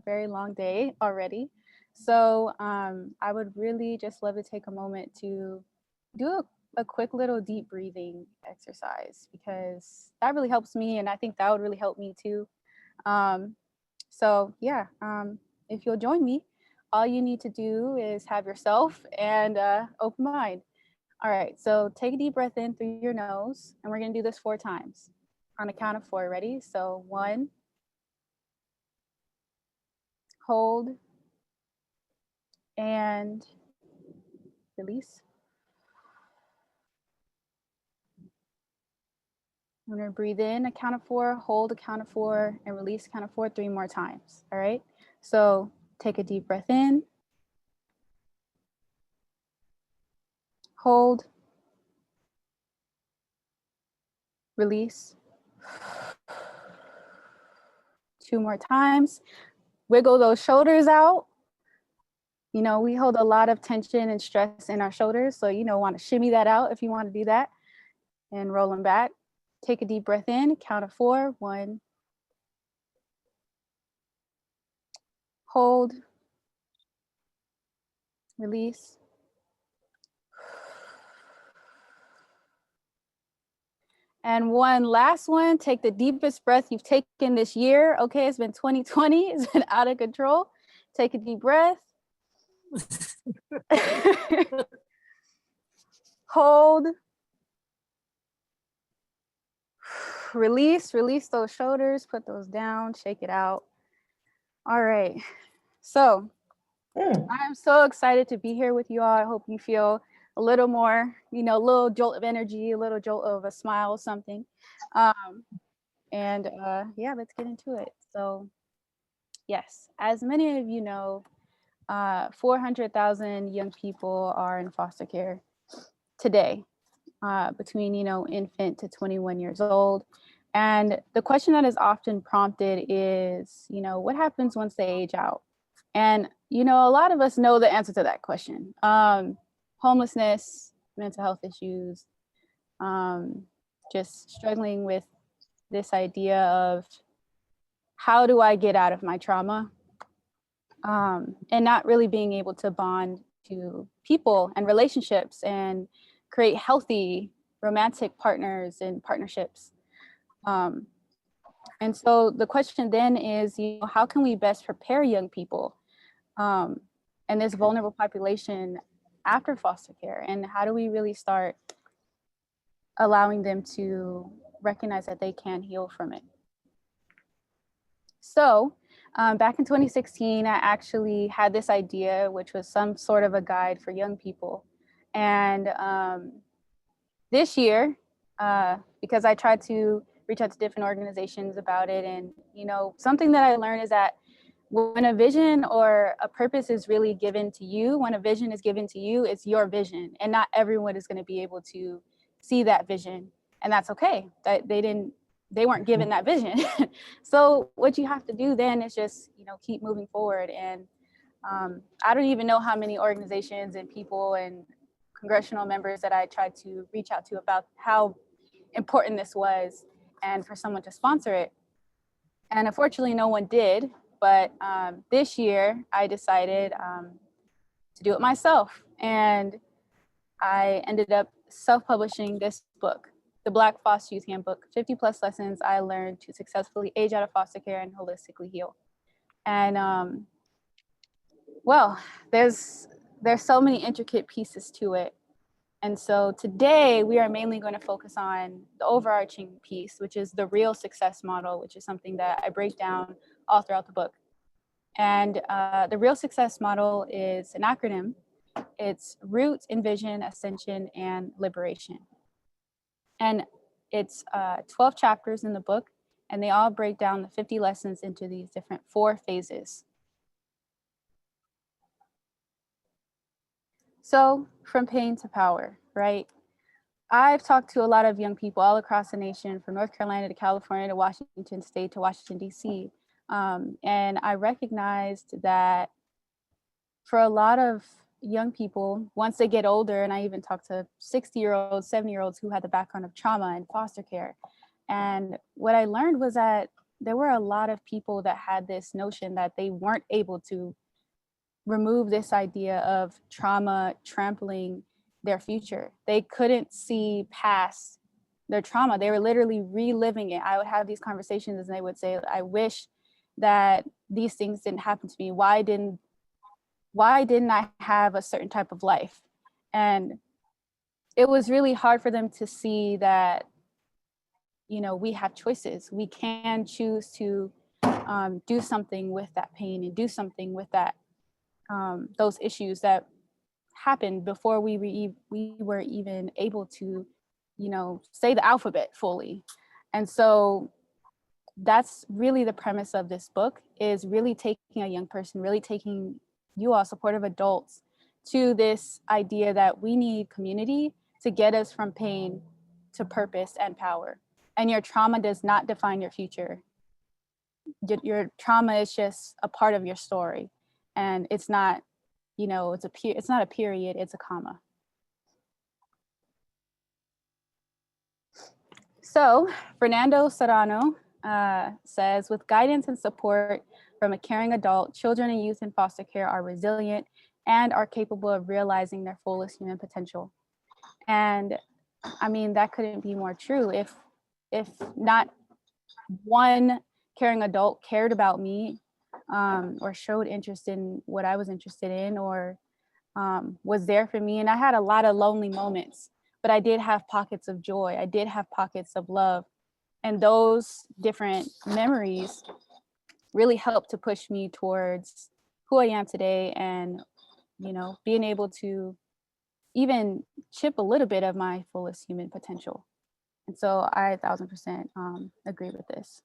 very long day already. So I would really just love to take a moment to do a quick little deep breathing exercise because that really helps me. And I think that would really help me too. Um, so yeah, if you'll join me, all you need to do is have yourself and open mind. All right, so take a deep breath in through your nose, and we're gonna do this 4 times on a count of 4. Ready? So 1, hold, and release. I'm gonna breathe in a count of 4, hold a count of 4, and release a count of 4 3 more times. All right, so take a deep breath in, hold, release. 2 more times. Wiggle those shoulders out. You know, we hold a lot of tension and stress in our shoulders. So, want to shimmy that out if you want to do that and roll them back. Take a deep breath in, count of 4. 1, hold, release. And one last one, take the deepest breath you've taken this year. Okay, it's been 2020, it's been out of control. Take a deep breath. Hold. Release those shoulders, put those down, shake it out. All right. So I'm so excited to be here with you all. I hope you feel a little more, a little jolt of energy, a little jolt of a smile, something. Yeah, let's get into it. So yes, as many of you know, 400,000 young people are in foster care today, between, infant to 21 years old. And the question that is often prompted is, what happens once they age out? And, a lot of us know the answer to that question. Homelessness, mental health issues, just struggling with this idea of how do I get out of my trauma? And not really being able to bond to people and relationships and create healthy romantic partners and partnerships. And so the question then is, how can we best prepare young people and this vulnerable population after foster care? And how do we really start allowing them to recognize that they can heal from it? So back in 2016, I actually had this idea, which was some sort of a guide for young people. And this year, because I tried to reach out to different organizations about it, and something that I learned is that when a vision or a purpose is really given to you, when a vision is given to you, it's your vision, and not everyone is going to be able to see that vision, and that's okay. That they weren't given that vision. So what you have to do then is just keep moving forward. And I don't even know how many organizations and people and congressional members that I tried to reach out to about how important this was and for someone to sponsor it. And unfortunately, no one did. But this year, I decided to do it myself. And I ended up self-publishing this book, the Black Foster Youth Handbook, 50 plus lessons I learned to successfully age out of foster care and holistically heal. And well, there's so many intricate pieces to it. And so today we are mainly going to focus on the overarching piece, which is the real success model, which is something that I break down all throughout the book. And the real success model is an acronym. It's Root, Envision, Ascension, and Liberation. And it's 12 chapters in the book, and they all break down the 50 lessons into these different 4 phases. So from pain to power, right? I've talked to a lot of young people all across the nation, from North Carolina to California to Washington State to Washington, D.C. And I recognized that for a lot of young people, once they get older, and I even talked to 60-year-olds, 70-year-olds who had the background of trauma and foster care. And what I learned was that there were a lot of people that had this notion that they weren't able to remove this idea of trauma trampling their future. They couldn't see past their trauma. They were literally reliving it. I would have these conversations and they would say, I wish that these things didn't happen to me. Why didn't I have a certain type of life? And it was really hard for them to see that, you know, we have choices. We can choose to do something with that pain and do something with that, those issues that happened before we were even able to, you know, say the alphabet fully. And so that's really the premise of this book, is really taking a young person, really taking you all supportive adults to this idea that we need community to get us from pain to purpose and power. And your trauma does not define your future. Your trauma is just a part of your story. And it's not, you know, it's not a period, it's a comma. So Fernando Serrano says, with guidance and support from a caring adult, children and youth in foster care are resilient and are capable of realizing their fullest human potential. And I mean, that couldn't be more true. If not one caring adult cared about me, or showed interest in what I was interested in, or was there for me. And I had a lot of lonely moments, but I did have pockets of joy. I did have pockets of love. And those different memories really helped to push me towards who I am today, and, you know, being able to even chip a little bit of my fullest human potential. And so I 1000% agree with this.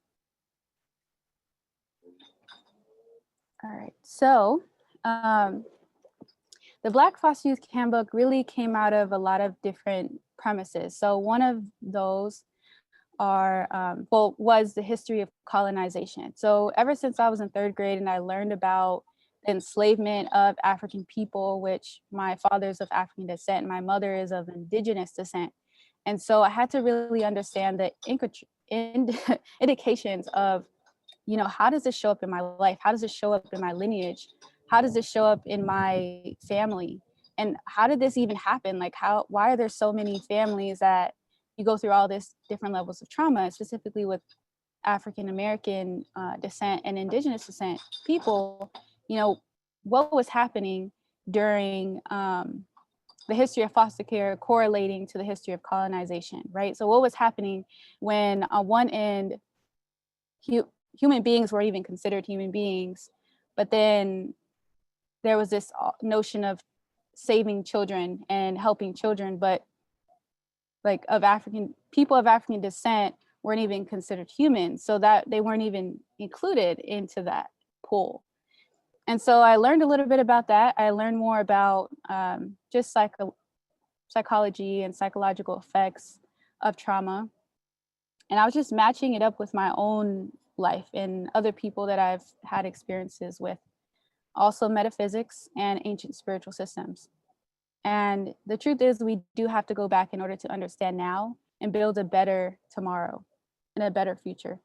All right, so the Black Foster Youth Handbook really came out of a lot of different premises. So one of those was the history of colonization. So ever since I was in 3rd grade and I learned about the enslavement of African people, which my father is of African descent, my mother is of indigenous descent. And so I had to really understand the indications of, you know, how does this show up in my life? How does it show up in my lineage? How does this show up in my family? And how did this even happen? Like, why are there so many families that you go through all this different levels of trauma, specifically with African American descent and indigenous descent people? You know, what was happening during the history of foster care correlating to the history of colonization, right? So what was happening when on one end, human beings were even considered human beings, but then there was this notion of saving children and helping children, but like people of African descent weren't even considered human, so that they weren't even included into that pool. And so I learned a little bit about that. I learned more about just psychology and psychological effects of trauma. And I was just matching it up with my own life and other people that I've had experiences with, also metaphysics and ancient spiritual systems. And the truth is, we do have to go back in order to understand now and build a better tomorrow and a better future.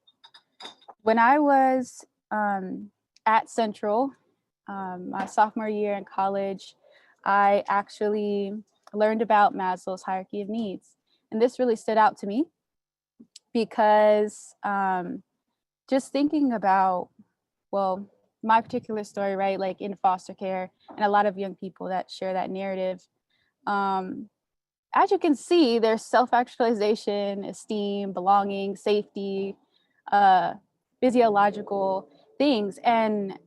When I was at Central, my sophomore year in college, I actually learned about Maslow's hierarchy of needs. And this really stood out to me because just thinking about, well, my particular story, right, like in foster care, and a lot of young people that share that narrative, as you can see, there's self-actualization, esteem, belonging, safety, physiological things. And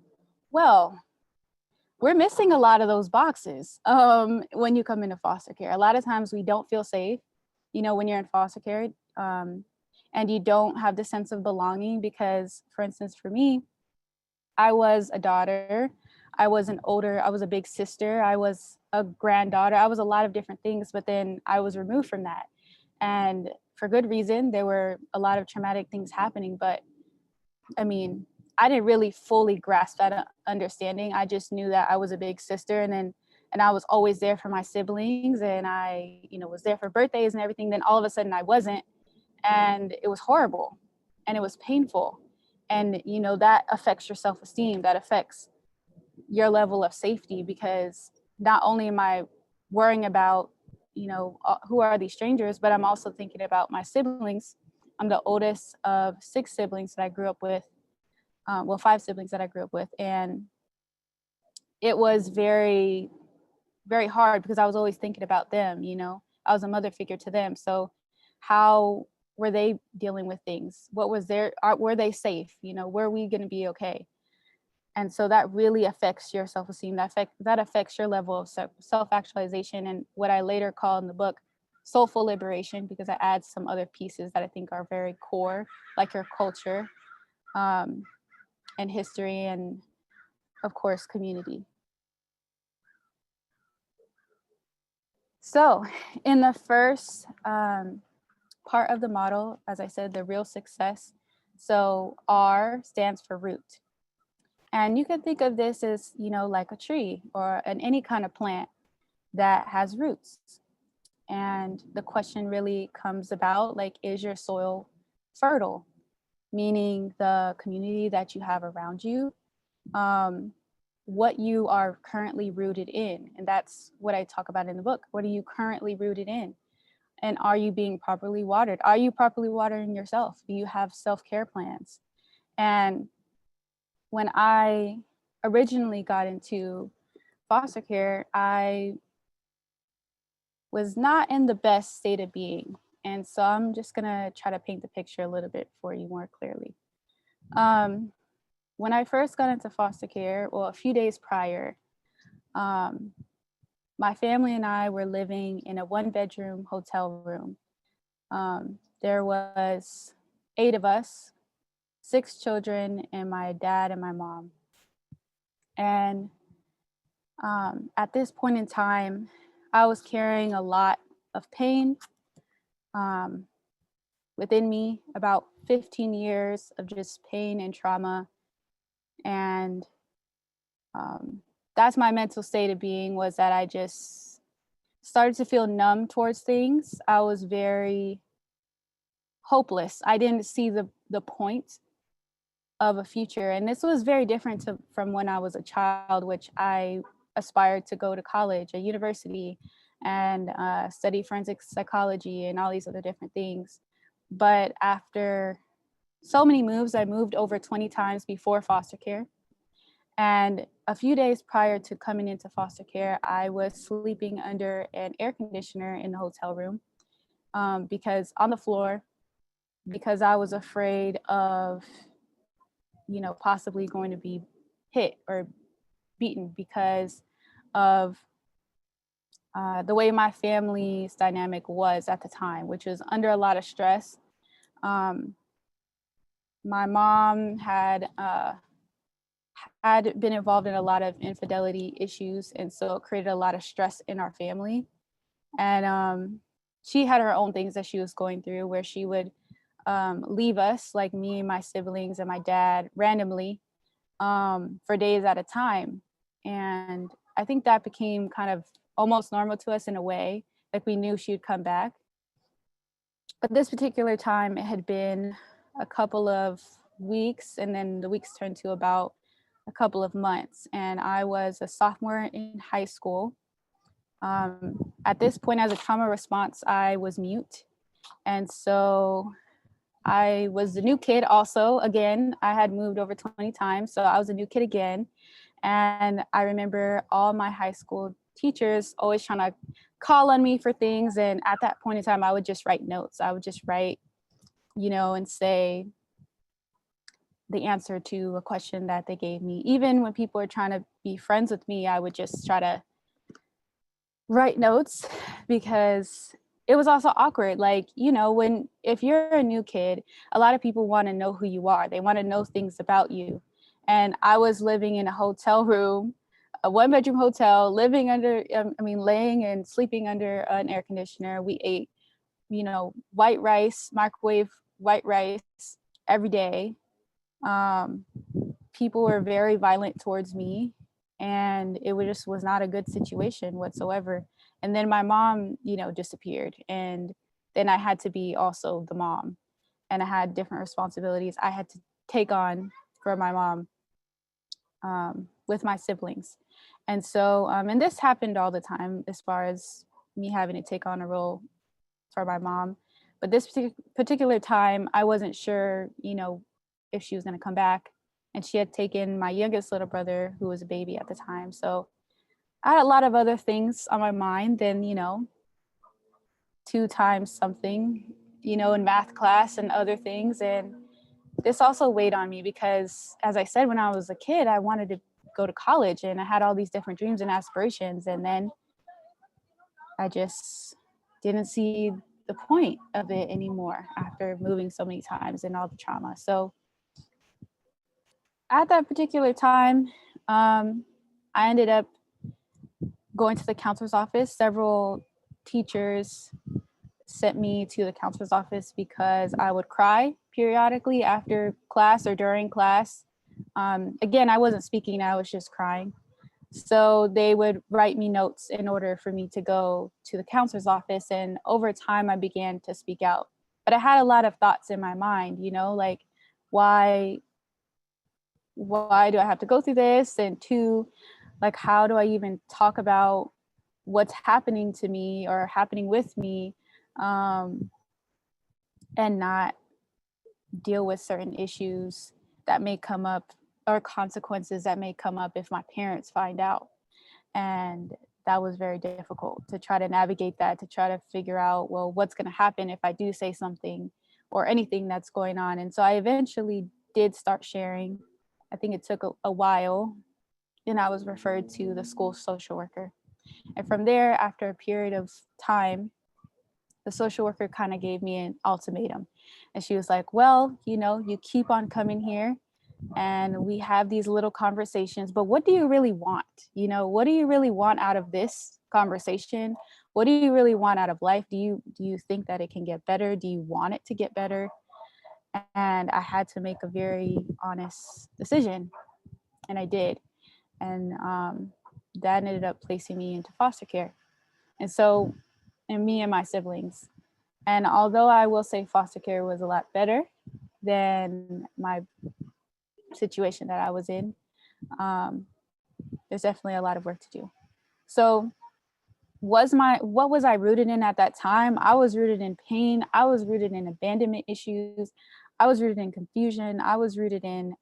well, we're missing a lot of those boxes when you come into foster care. A lot of times we don't feel safe, you know, when you're in foster care, and you don't have the sense of belonging because, for instance, for me, I was a daughter, I was a big sister, I was a granddaughter, I was a lot of different things, but then I was removed from that. And for good reason, there were a lot of traumatic things happening, but I mean, I didn't really fully grasp that understanding. I just knew that I was a big sister, and I was always there for my siblings, and I, you know, was there for birthdays and everything. Then all of a sudden I wasn't, and it was horrible and it was painful. And, you know, that affects your self-esteem, that affects your level of safety, because not only am I worrying about, you know, who are these strangers, but I'm also thinking about my siblings. I'm the oldest of 6 siblings that I grew up with, well, 5 siblings that I grew up with. And it was very, very hard because I was always thinking about them, you know, I was a mother figure to them. So how were they dealing with things? What was were they safe? You know, were we going to be okay? And so that really affects your self-esteem. That affects your level of self-actualization, and what I later call in the book soulful liberation, because I add some other pieces that I think are very core, like your culture, and history, and of course community. So in the first part of the model, as I said, the real success, so R stands for root. And you can think of this as, you know, like a tree or any kind of plant that has roots. And the question really comes about, like, is your soil fertile? Meaning the community that you have around you, what you are currently rooted in. And that's what I talk about in the book. What are you currently rooted in? And are you being properly watered? Are you properly watering yourself? Do you have self-care plans? And when I originally got into foster care, I was not in the best state of being. And so I'm just gonna try to paint the picture a little bit for you more clearly. When I first got into foster care, well, a few days prior, my family and I were living in a 1-bedroom hotel room. There was 8 of us, 6 children, and my dad and my mom. And at this point in time, I was carrying a lot of pain within me, about 15 years of just pain and trauma. And that's my mental state of being, was that I just started to feel numb towards things. I was very hopeless. I didn't see the point of a future. And this was very different from when I was a child, which I aspired to go to college, a university, and study forensic psychology and all these other different things. But after so many moves, I moved over 20 times before foster care. And a few days prior to coming into foster care, I was sleeping under an air conditioner in the hotel room, because on the floor, because I was afraid of, you know, possibly going to be hit or beaten because of the way my family's dynamic was at the time, which was under a lot of stress. My mom had been involved in a lot of infidelity issues, and so it created a lot of stress in our family. And she had her own things that she was going through, where she would leave us, like me and my siblings and my dad, randomly for days at a time. And I think that became kind of almost normal to us in a way, like we knew she would come back. But this particular time, it had been a couple of weeks, and then the weeks turned to about a couple of months. And I was a sophomore in high school. At this point, as a trauma response, I was mute. And so I was the new kid also. Again, I had moved over 20 times, so I was a new kid again. And I remember all my high school teachers always trying to call on me for things. And at that point in time, I would just write notes. I would just write, you know, and say the answer to a question that they gave me. Even when people were trying to be friends with me, I would just try to write notes, because it was also awkward. Like, you know, if you're a new kid, a lot of people want to know who you are. They want to know things about you. And I was living in a hotel room, a 1-bedroom hotel, living under, laying and sleeping under an air conditioner. We ate, you know, white rice, microwave white rice every day. People were very violent towards me, and it was not a good situation whatsoever. And then my mom, you know, disappeared, and then I had to be also the mom, and I had different responsibilities. I had to take on for my mom with my siblings. And so, and this happened all the time as far as me having to take on a role for my mom. But this particular time, I wasn't sure, if she was going to come back. And she had taken my youngest little brother, who was a baby at the time. So I had a lot of other things on my mind than, 2 times something, in math class and other things. And this also weighed on me because, as I said, when I was a kid, I wanted to go to college and I had all these different dreams and aspirations. And then I just didn't see the point of it anymore after moving so many times and all the trauma. So at that particular time, I ended up going to the counselor's office. Several teachers sent me to the counselor's office because I would cry periodically after class or during class. Again, I wasn't speaking, I was just crying. So they would write me notes in order for me to go to the counselor's office. And over time, I began to speak out. But I had a lot of thoughts in my mind, like, why do I have to go through this? And 2, like, how do I even talk about what's happening to me or happening with me, and not deal with certain issues that may come up or consequences that may come up if my parents find out. And that was very difficult to try to navigate that, to try to figure out, well, what's going to happen if I do say something or anything that's going on. And so I eventually did start sharing. I think it took a while, and I was referred to the school social worker. And from there, after a period of time, the social worker kind of gave me an ultimatum. And she was like, well, you keep on coming here and we have these little conversations, but what do you really want? What do you really want out of this conversation? What do you really want out of life? Do you think that it can get better? Do you want it to get better? And I had to make a very honest decision, and I did. And that ended up placing me into foster care. And so, and me and my siblings. And although I will say foster care was a lot better than my situation that I was in, there's definitely a lot of work to do. So what was I rooted in at that time? I was rooted in pain. I was rooted in abandonment issues. I was rooted in confusion. I was rooted in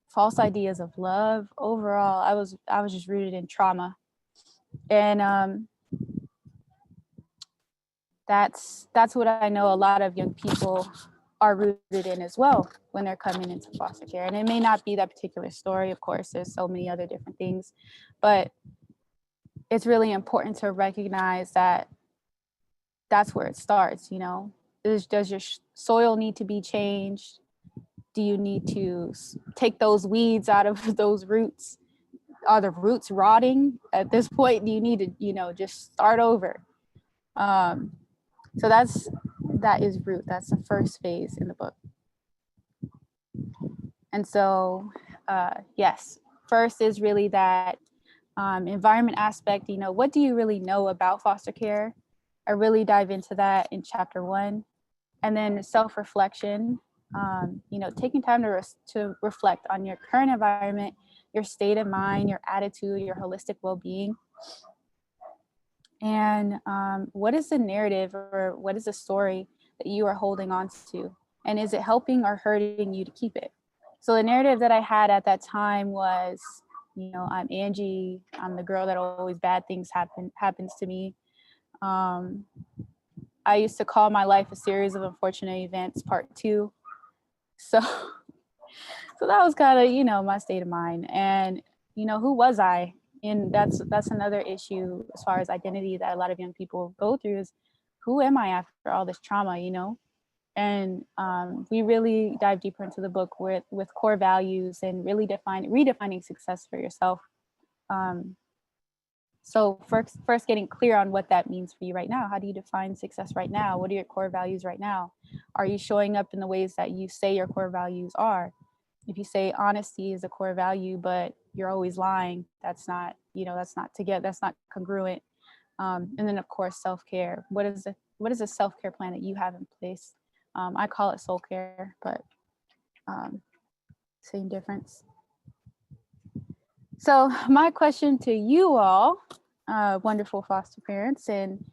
false ideas of love. Overall, I was just rooted in trauma. And that's what I know a lot of young people are rooted in as well when they're coming into foster care. And it may not be that particular story, of course, there's so many other different things, but it's really important to recognize that that's where it starts. Does your soil need to be changed? Do you need to take those weeds out of those roots? Are the roots rotting at this point? Do you need to, just start over? So that is root. That's the first phase in the book. And so, yes, first is really that environment aspect. What do you really know about foster care? I really dive into that in chapter 1. And then self-reflection, taking time to reflect on your current environment, your state of mind, your attitude, your holistic well-being. And what is the narrative or what is the story that you are holding on to? And is it helping or hurting you to keep it? So the narrative that I had at that time was, I'm Angie. I'm the girl that always bad things happens to me. I used to call my life a series of unfortunate events, part 2. So that was kind of, my state of mind. And, who was I? And that's another issue as far as identity that a lot of young people go through is, who am I after all this trauma, And we really dive deeper into the book with core values and really redefining success for yourself. So first getting clear on what that means for you right now. How do you define success right now? What are your core values right now? Are you showing up in the ways that you say your core values are? If you say honesty is a core value, but you're always lying, that's not congruent. And then of course, self-care. What is a self-care plan that you have in place? I call it soul care, but Same difference. So my question to you all, wonderful foster parents and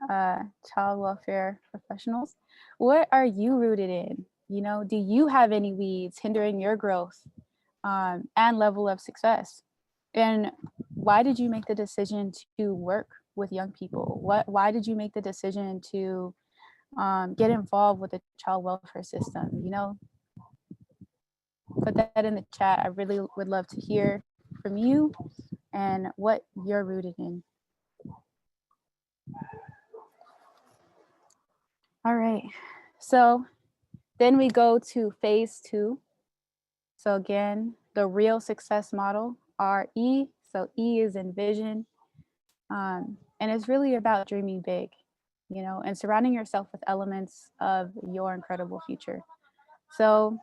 child welfare professionals, what are you rooted in? You know, do you have any weeds hindering your growth and level of success? And why did you make the decision to work with young people? Why did you make the decision to get involved with the child welfare system? You know, put that in the chat. I really would love to hear from you and what you're rooted in. All right. So then we go to phase 2. So again, the real success model, RE. So E is envision. And it's really about dreaming big, you know, and surrounding yourself with elements of your incredible future. So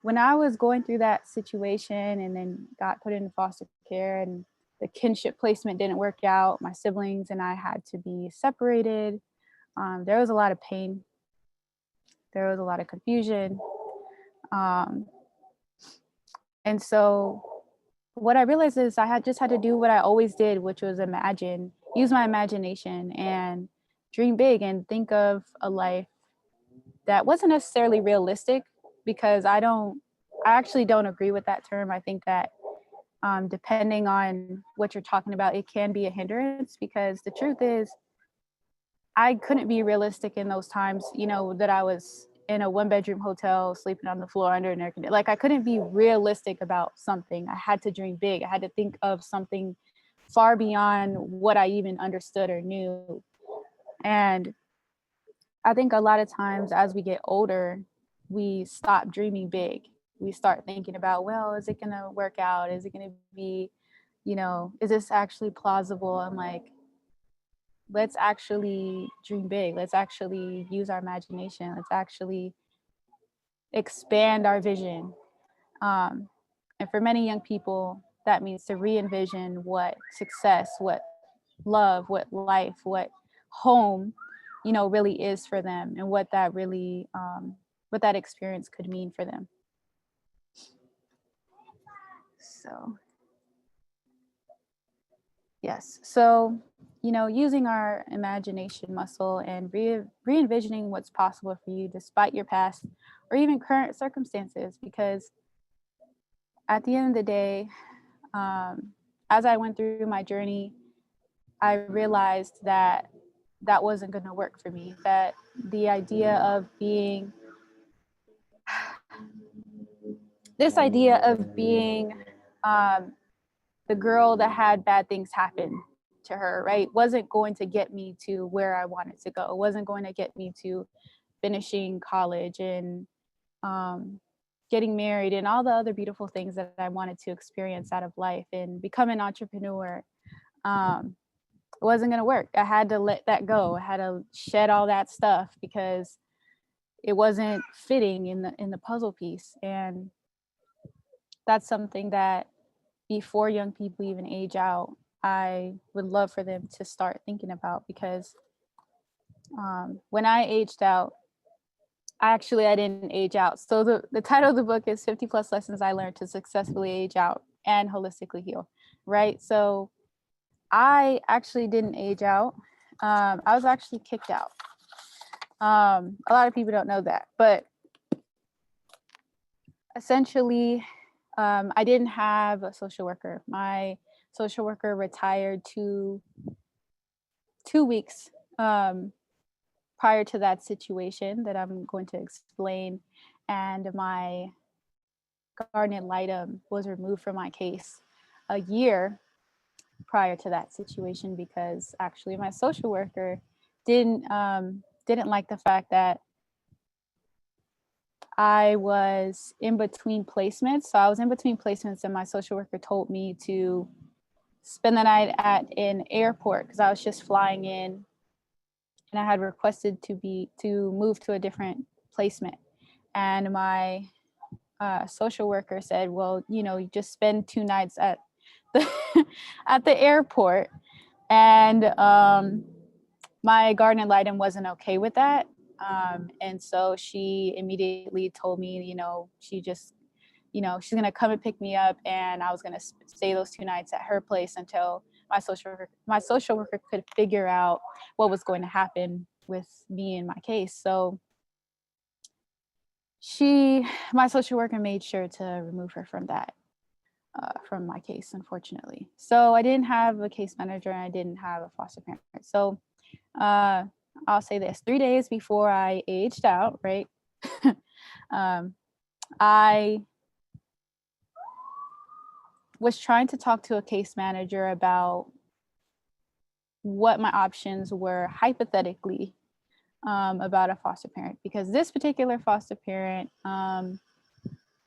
when I was going through that situation and then got put in foster care and the kinship placement didn't work out, my siblings and I had to be separated. There was a lot of pain. There was a lot of confusion. And so what I realized is I had just had to do what I always did, which was use my imagination and dream big and think of a life that wasn't necessarily realistic, because I actually don't agree with that term. I think that depending on what you're talking about, it can be a hindrance, because the truth is I couldn't be realistic in those times, you know, that I was in a 1-bedroom hotel sleeping on the floor under an air conditioner. Like, I couldn't be realistic about something. I had to dream big. I had to think of something far beyond what I even understood or knew. And I think a lot of times as we get older, we stop dreaming big. We start thinking about, well, is it going to work out? Is it going to be, you know, is this actually plausible? I'm like, let's actually dream big. Let's actually use our imagination. Let's actually expand our vision. And for many young people, that means to re-envision what success, what love, what life, what home, you know, really is for them, and what that really, what that experience could mean for them. So, yes. So, you know, using our imagination muscle and re-envisioning what's possible for you despite your past or even current circumstances, because at the end of the day, as I went through my journey, I realized that that wasn't going to work for me, that the idea of being the girl that had bad things happen to her, right, wasn't going to get me to where I wanted to go. It wasn't going to get me to finishing college and getting married and all the other beautiful things that I wanted to experience out of life and become an entrepreneur. It wasn't going to work. I had to let that go. I had to shed all that stuff because it wasn't fitting in the puzzle piece. And that's something that before young people even age out, I would love for them to start thinking about, because when I aged out, I didn't age out. So the title of the book is 50 plus lessons I learned to successfully age out and holistically heal, right? So I actually didn't age out. I was actually kicked out. A lot of people don't know that, but essentially, I didn't have a social worker. My social worker retired 2 weeks prior to that situation that I'm going to explain, and my guardian ad litem was removed from my case a year prior to that situation, because actually my social worker didn't like the fact that I was in between placements. So I was in between placements, and my social worker told me to spend the night at an airport because I was just flying in, and I had requested to move to a different placement. And my social worker said, well, you know, you just spend 2 nights at the at the airport. And my guardian ad litem wasn't okay with that. And so she immediately told me, you know, she just she's going to come and pick me up, and I was going to stay those 2 nights at her place until my social worker could figure out what was going to happen with me and my case. So my social worker made sure to remove her from from my case, unfortunately. So I didn't have a case manager, and I didn't have a foster parent. So I'll say this: 3 days before I aged out, right? I was trying to talk to a case manager about what my options were hypothetically about a foster parent, because this particular foster parent, I'm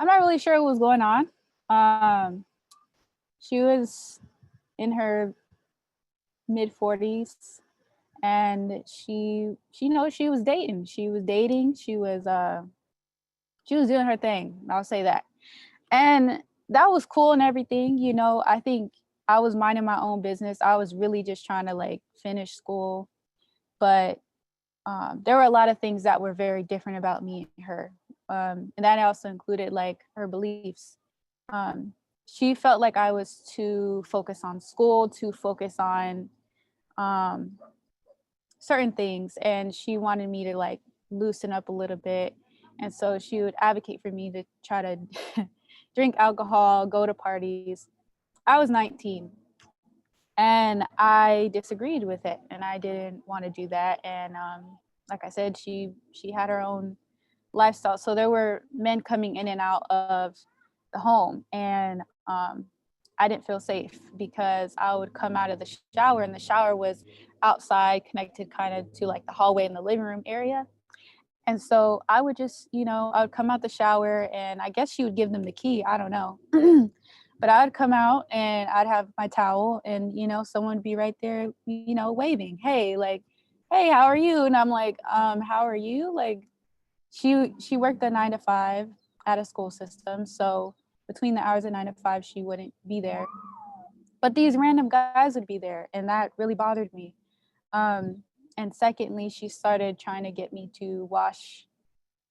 not really sure what was going on. She was in her mid 40s, and she was dating. She was doing her thing. I'll say that. And that was cool and everything. I think I was minding my own business. I was really just trying to like finish school. But there were a lot of things that were very different about me and her. And that also included like her beliefs. She felt like I was too focused on school, too focused on certain things. And she wanted me to like loosen up a little bit. And so she would advocate for me to try to drink alcohol, go to parties. I was 19, and I disagreed with it, and I didn't want to do that. And like I said, she had her own lifestyle. So there were men coming in and out of the home, and I didn't feel safe because I would come out of the shower, and the shower was outside, connected kind of to like the hallway in the living room area. And so I would just, I would come out the shower, and I guess she would give them the key. I don't know. But I would come out and I'd have my towel, and, someone would be right there, waving, hey, like, hey, how are you? And I'm like, how are you? Like, she worked a 9 to 5 at a school system. So between the hours of 9 to 5, she wouldn't be there. But these random guys would be there, and that really bothered me. And secondly, she started trying to get me to wash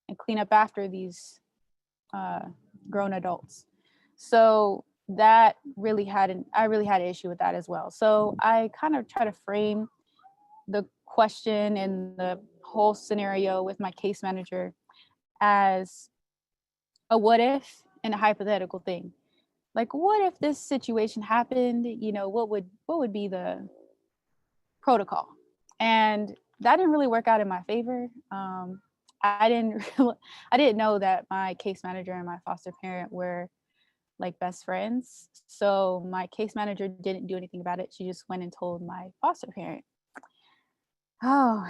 and clean up after these grown adults. So that I really had an issue with that as well. So I kind of try to frame the question and the whole scenario with my case manager as a what if and a hypothetical thing. Like, what if this situation happened? What would be the protocol? And that didn't really work out in my favor. I didn't know that my case manager and my foster parent were like best friends. So my case manager didn't do anything about it. She just went and told my foster parent. Oh,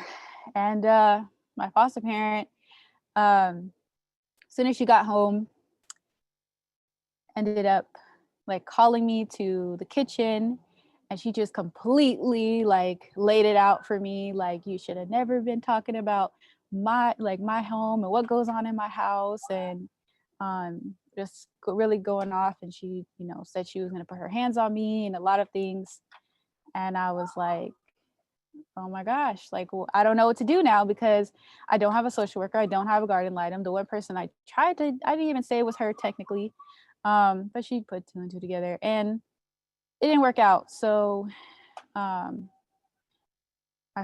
and my foster parent, as soon as she got home, ended up like calling me to the kitchen, and she just completely like laid it out for me, like, you should have never been talking about my home and what goes on in my house, and just really going off. And she said she was going to put her hands on me and a lot of things. And I was like, oh my gosh, like, well, I don't know what to do now, because I don't have a social worker, I don't have a guardian litem. The one person I didn't even say it was her technically, but she put 2 and 2 together, and it didn't work out. So my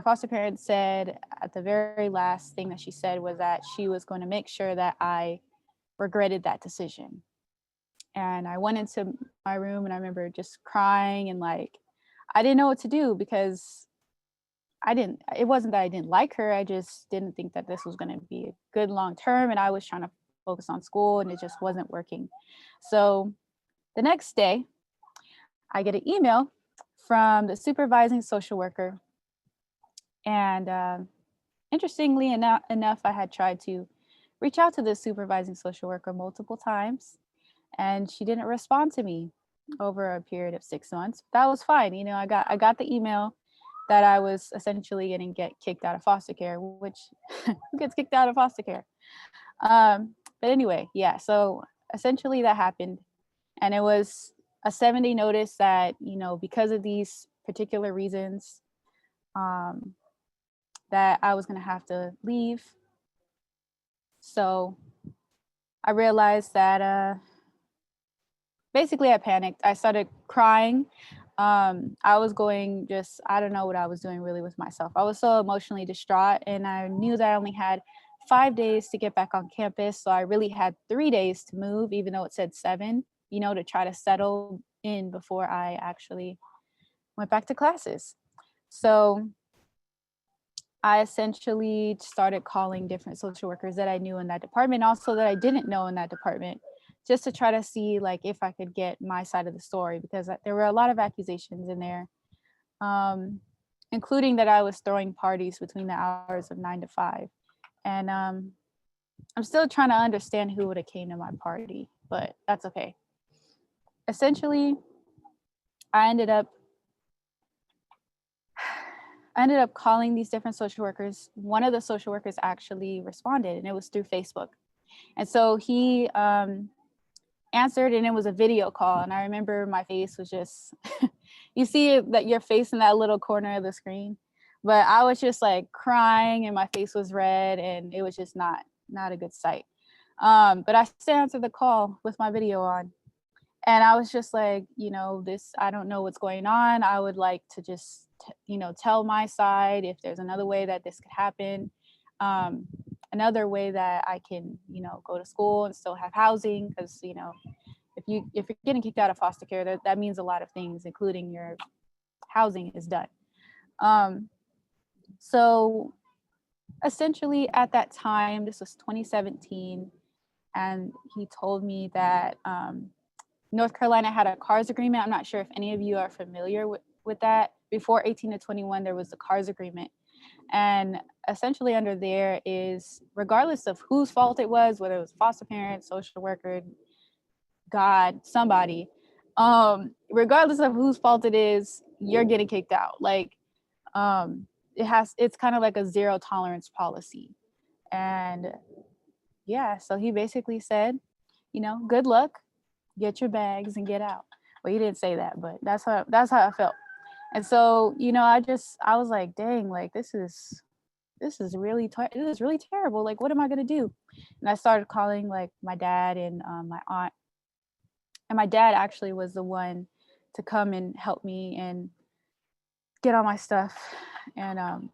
foster parent said at the very last thing that she said was that she was going to make sure that I regretted that decision. And I went into my room, and I remember just crying, and like, I didn't know what to do, because it wasn't that I didn't like her. I just didn't think that this was going to be a good long term. And I was trying to focus on school, and it just wasn't working. So the next day, I get an email from the supervising social worker. And interestingly enough, I had tried to reach out to the supervising social worker multiple times, and she didn't respond to me over a period of 6 months. That was fine. I got the email that I was essentially going to get kicked out of foster care, which who gets kicked out of foster care? But anyway, yeah, so essentially that happened. And it was a 7-day notice that, because of these particular reasons, that I was going to have to leave. So I realized that basically I panicked. I started crying. I was going just, I don't know what I was doing really with myself. I was so emotionally distraught, and I knew that I only had 5 days to get back on campus. So I really had 3 days to move, even though it said 7, to try to settle in before I actually went back to classes. So I essentially started calling different social workers that I knew in that department, also that I didn't know in that department, just to try to see like if I could get my side of the story, because there were a lot of accusations in there, um, including that I was throwing parties between the hours of 9 to 5. And I'm still trying to understand who would have came to my party, but that's okay. Essentially, I ended up calling these different social workers. One of the social workers actually responded, and it was through Facebook. And so he answered, and it was a video call. And I remember my face was just, you see that your face in that little corner of the screen, but I was just like crying, and my face was red, and it was just not a good sight. But I still answered the call with my video on. And I was just like, I don't know what's going on. I would like to just, tell my side if there's another way that this could happen. Another way that I can, go to school and still have housing. Because, if you're getting kicked out of foster care, that means a lot of things, including your housing is done. So essentially at that time, this was 2017, and he told me that North Carolina had a CARS agreement. I'm not sure if any of you are familiar with that. Before 18 to 21, there was the CARS agreement. And essentially under there is, regardless of whose fault it was, whether it was foster parent, social worker, God, somebody, regardless of whose fault it is, you're getting kicked out. Like, it's kind of like a zero tolerance policy. And yeah, so he basically said, good luck, get your bags and get out. Well, he didn't say that, but that's how I felt. And so, I was like, dang, like this is really terrible. Like, what am I gonna do? And I started calling like my dad and my aunt. And my dad actually was the one to come and help me and get all my stuff. And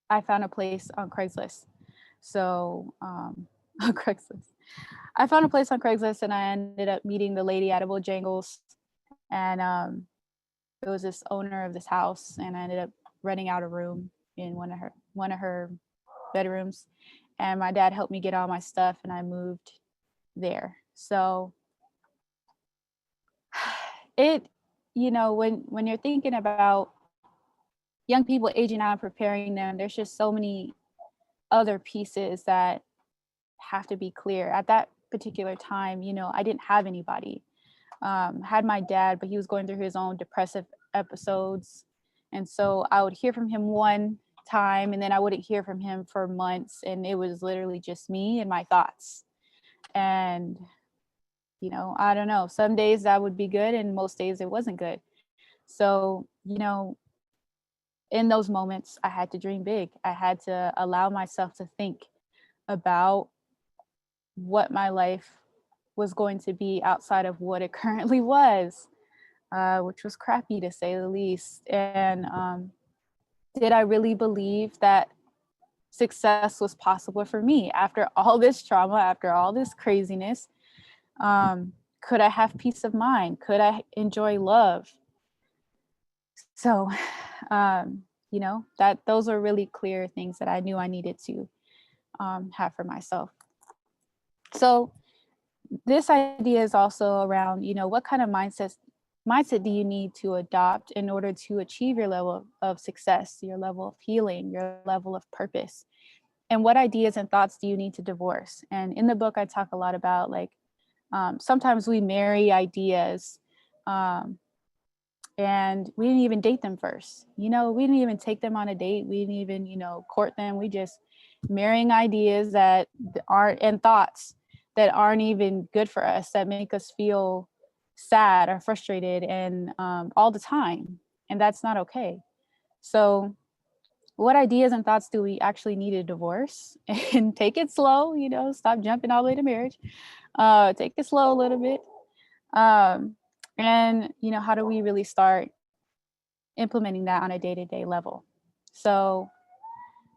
I found a place on Craigslist. So on Craigslist. I found a place on Craigslist, and I ended up meeting the lady at Bojangles. And it was this owner of this house, and I ended up renting out a room in one of her bedrooms. And my dad helped me get all my stuff, and I moved there. So it, when you're thinking about young people aging out and preparing them, there's just so many other pieces that have to be clear. At that particular time, I didn't have anybody. Had my dad, but he was going through his own depressive episodes. And so I would hear from him one time, and then I wouldn't hear from him for months. And it was literally just me and my thoughts. And, I don't know, some days that would be good, and most days it wasn't good. So, in those moments, I had to dream big. I had to allow myself to think about what my life was going to be outside of what it currently was, which was crappy to say the least. And did I really believe that success was possible for me after all this trauma, after all this craziness? Could I have peace of mind? Could I enjoy love? So, that those are really clear things that I knew I needed to have for myself. So this idea is also around, what kind of mindset do you need to adopt in order to achieve your level of success, your level of healing, your level of purpose? And what ideas and thoughts do you need to divorce? And in the book, I talk a lot about like, sometimes we marry ideas and we didn't even date them first. We didn't even take them on a date. We didn't even, court them. We just marrying ideas that aren't, and thoughts that aren't even good for us, that make us feel sad or frustrated and all the time. And that's not okay. So what ideas and thoughts do we actually need to divorce? And take it slow, stop jumping all the way to marriage. Take it slow a little bit. And, how do we really start implementing that on a day-to-day level? So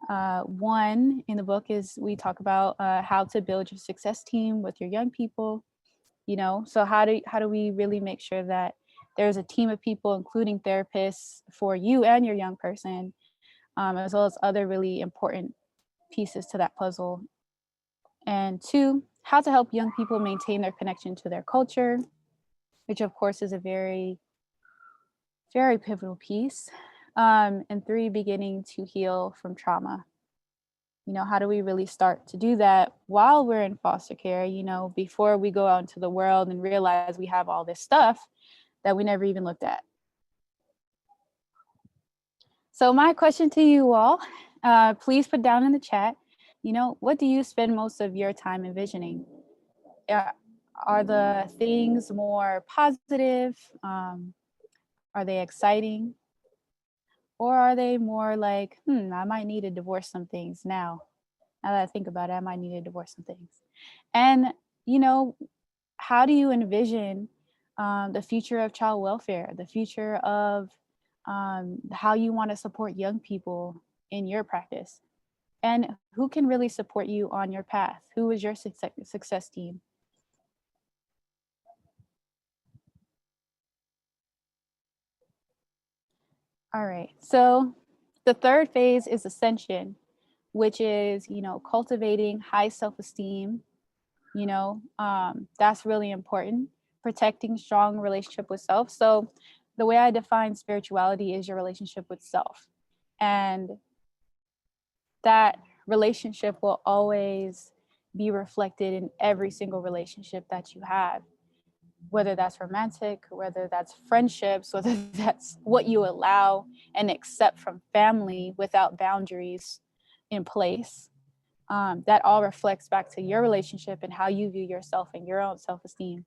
one in the book is we talk about how to build your success team with your young people. So how do we really make sure that there's a team of people, including therapists, for you and your young person, as well as other really important pieces to that puzzle. And two, how to help young people maintain their connection to their culture, which of course is a very, very pivotal piece. And three, beginning to heal from trauma. How do we really start to do that while we're in foster care, before we go out into the world and realize we have all this stuff that we never even looked at. So my question to you all, please put down in the chat, what do you spend most of your time envisioning? Are the things more positive? Are they exciting? Or are they more like, I might need to divorce some things now? Now that I think about it, I might need to divorce some things. And, how do you envision the future of child welfare, the future of how you want to support young people in your practice? And who can really support you on your path? Who is your success team? All right. So the third phase is ascension, which is, cultivating high self-esteem. That's really important. Protecting strong relationship with self. So the way I define spirituality is your relationship with self. And that relationship will always be reflected in every single relationship that you have, whether that's romantic, whether that's friendships, whether that's what you allow and accept from family without boundaries in place. That all reflects back to your relationship and how you view yourself and your own self-esteem.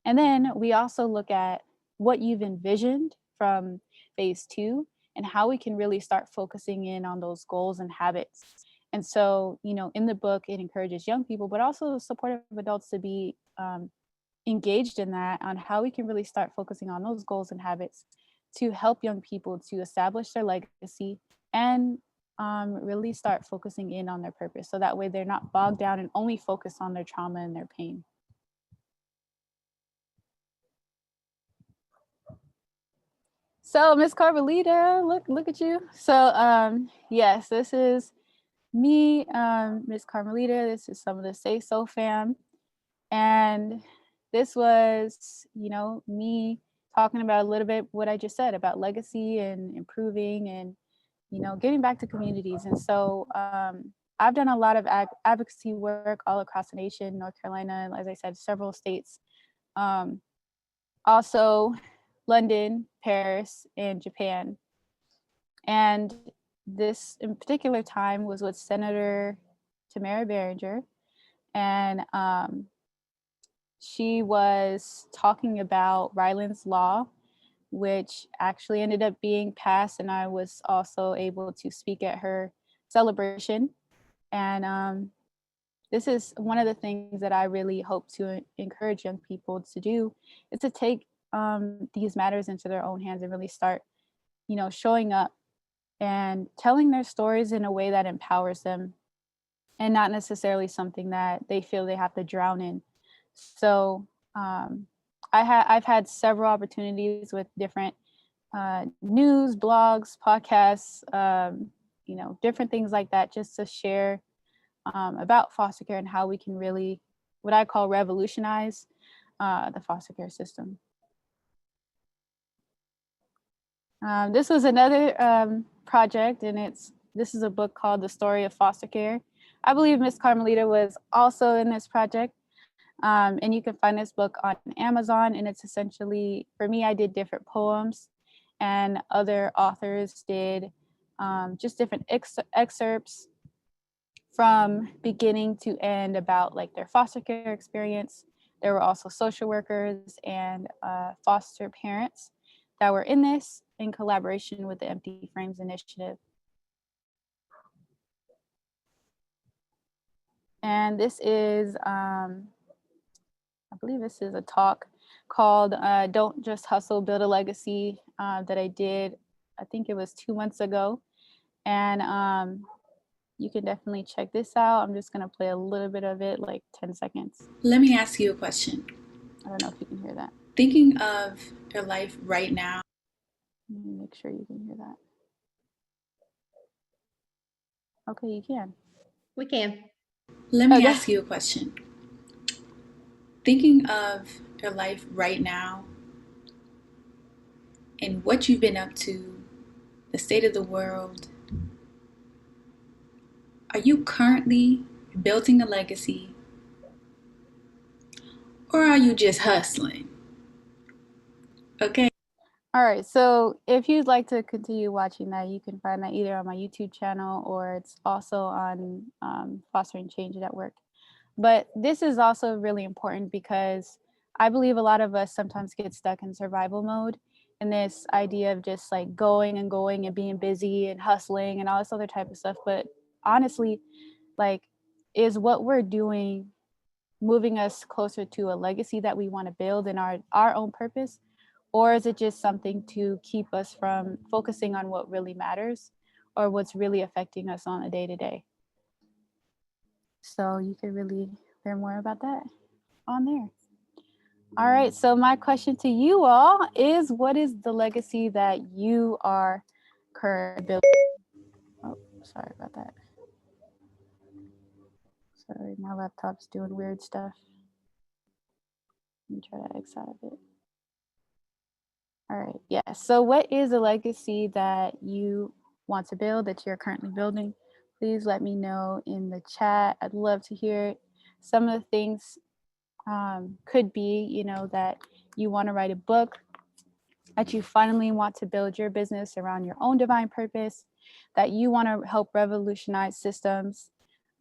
And then we also look at what you've envisioned from phase two and how we can really start focusing in on those goals and habits. And so, in the book, it encourages young people, but also supportive adults to be engaged in that, on how we can really start focusing on those goals and habits to help young people to establish their legacy and really start focusing in on their purpose. So that way they're not bogged down and only focus on their trauma and their pain. So Miss Carmelita, look at you. So yes, this is me, Miss Carmelita. This is some of the Say So fam. And this was, me talking about a little bit what I just said about legacy and improving and, giving back to communities. And so I've done a lot of advocacy work all across the nation, North Carolina, as I said, several states. Also London, Paris, and Japan. And this in particular time was with Senator Tamara Barringer. And she was talking about Ryland's Law, which actually ended up being passed. And I was also able to speak at her celebration. And this is one of the things that I really hope to encourage young people to do, is to take these matters into their own hands and really start, showing up and telling their stories in a way that empowers them and not necessarily something that they feel they have to drown in. So I've had several opportunities with different news, blogs, podcasts, different things like that, just to share about foster care and how we can really, what I call, revolutionize the foster care system. This was another project, and this is a book called The Story of Foster Care. I believe Miss Carmelita was also in this project. And you can find this book on Amazon, and it's essentially, for me, I did different poems, and other authors did just different excerpts from beginning to end about like their foster care experience. There were also social workers and foster parents that were in this in collaboration with the Empty Frames Initiative. And this is, I believe this is a talk called Don't Just Hustle, Build a Legacy that I did, I think it was 2 months ago. And you can definitely check this out. I'm just going to play a little bit of it, like 10 seconds. Let me ask you a question. I don't know if you can hear that. Thinking of your life right now. Let me make sure you can hear that. Okay, you can. We can. Let me ask you a question. Thinking of your life right now and what you've been up to, the state of the world, are you currently building a legacy or are you just hustling? Okay. All right, so if you'd like to continue watching that, you can find that either on my YouTube channel or it's also on Fostering Change Network. But this is also really important because I believe a lot of us sometimes get stuck in survival mode and this idea of just like going and being busy and hustling and all this other type of stuff. But honestly, like, is what we're doing moving us closer to a legacy that we want to build in our own purpose? Or is it just something to keep us from focusing on what really matters or what's really affecting us on a day-to-day? So you can really learn more about that on there. All right, so my question to you all is, what is the legacy that you are currently building? Oh, sorry about that. Sorry, my laptop's doing weird stuff. Let me try to exit out of it. All right, yeah. So what is a legacy that you want to build, that you're currently building? Please let me know in the chat. I'd love to hear it. Some of the things could be, you know, that you want to write a book, that you finally want to build your business around your own divine purpose, that you want to help revolutionize systems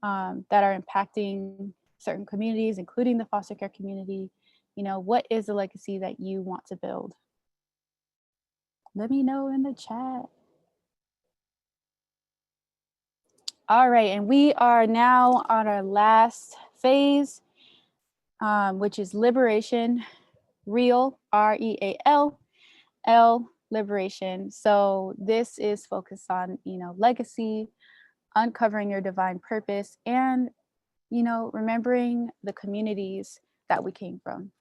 that are impacting certain communities, including the foster care community. You know, what is the legacy that you want to build? Let me know in the chat. All right, and we are now on our last phase, which is liberation, real, REAL, liberation. So this is focused on, you know, legacy, uncovering your divine purpose, and, you know, remembering the communities that we came from.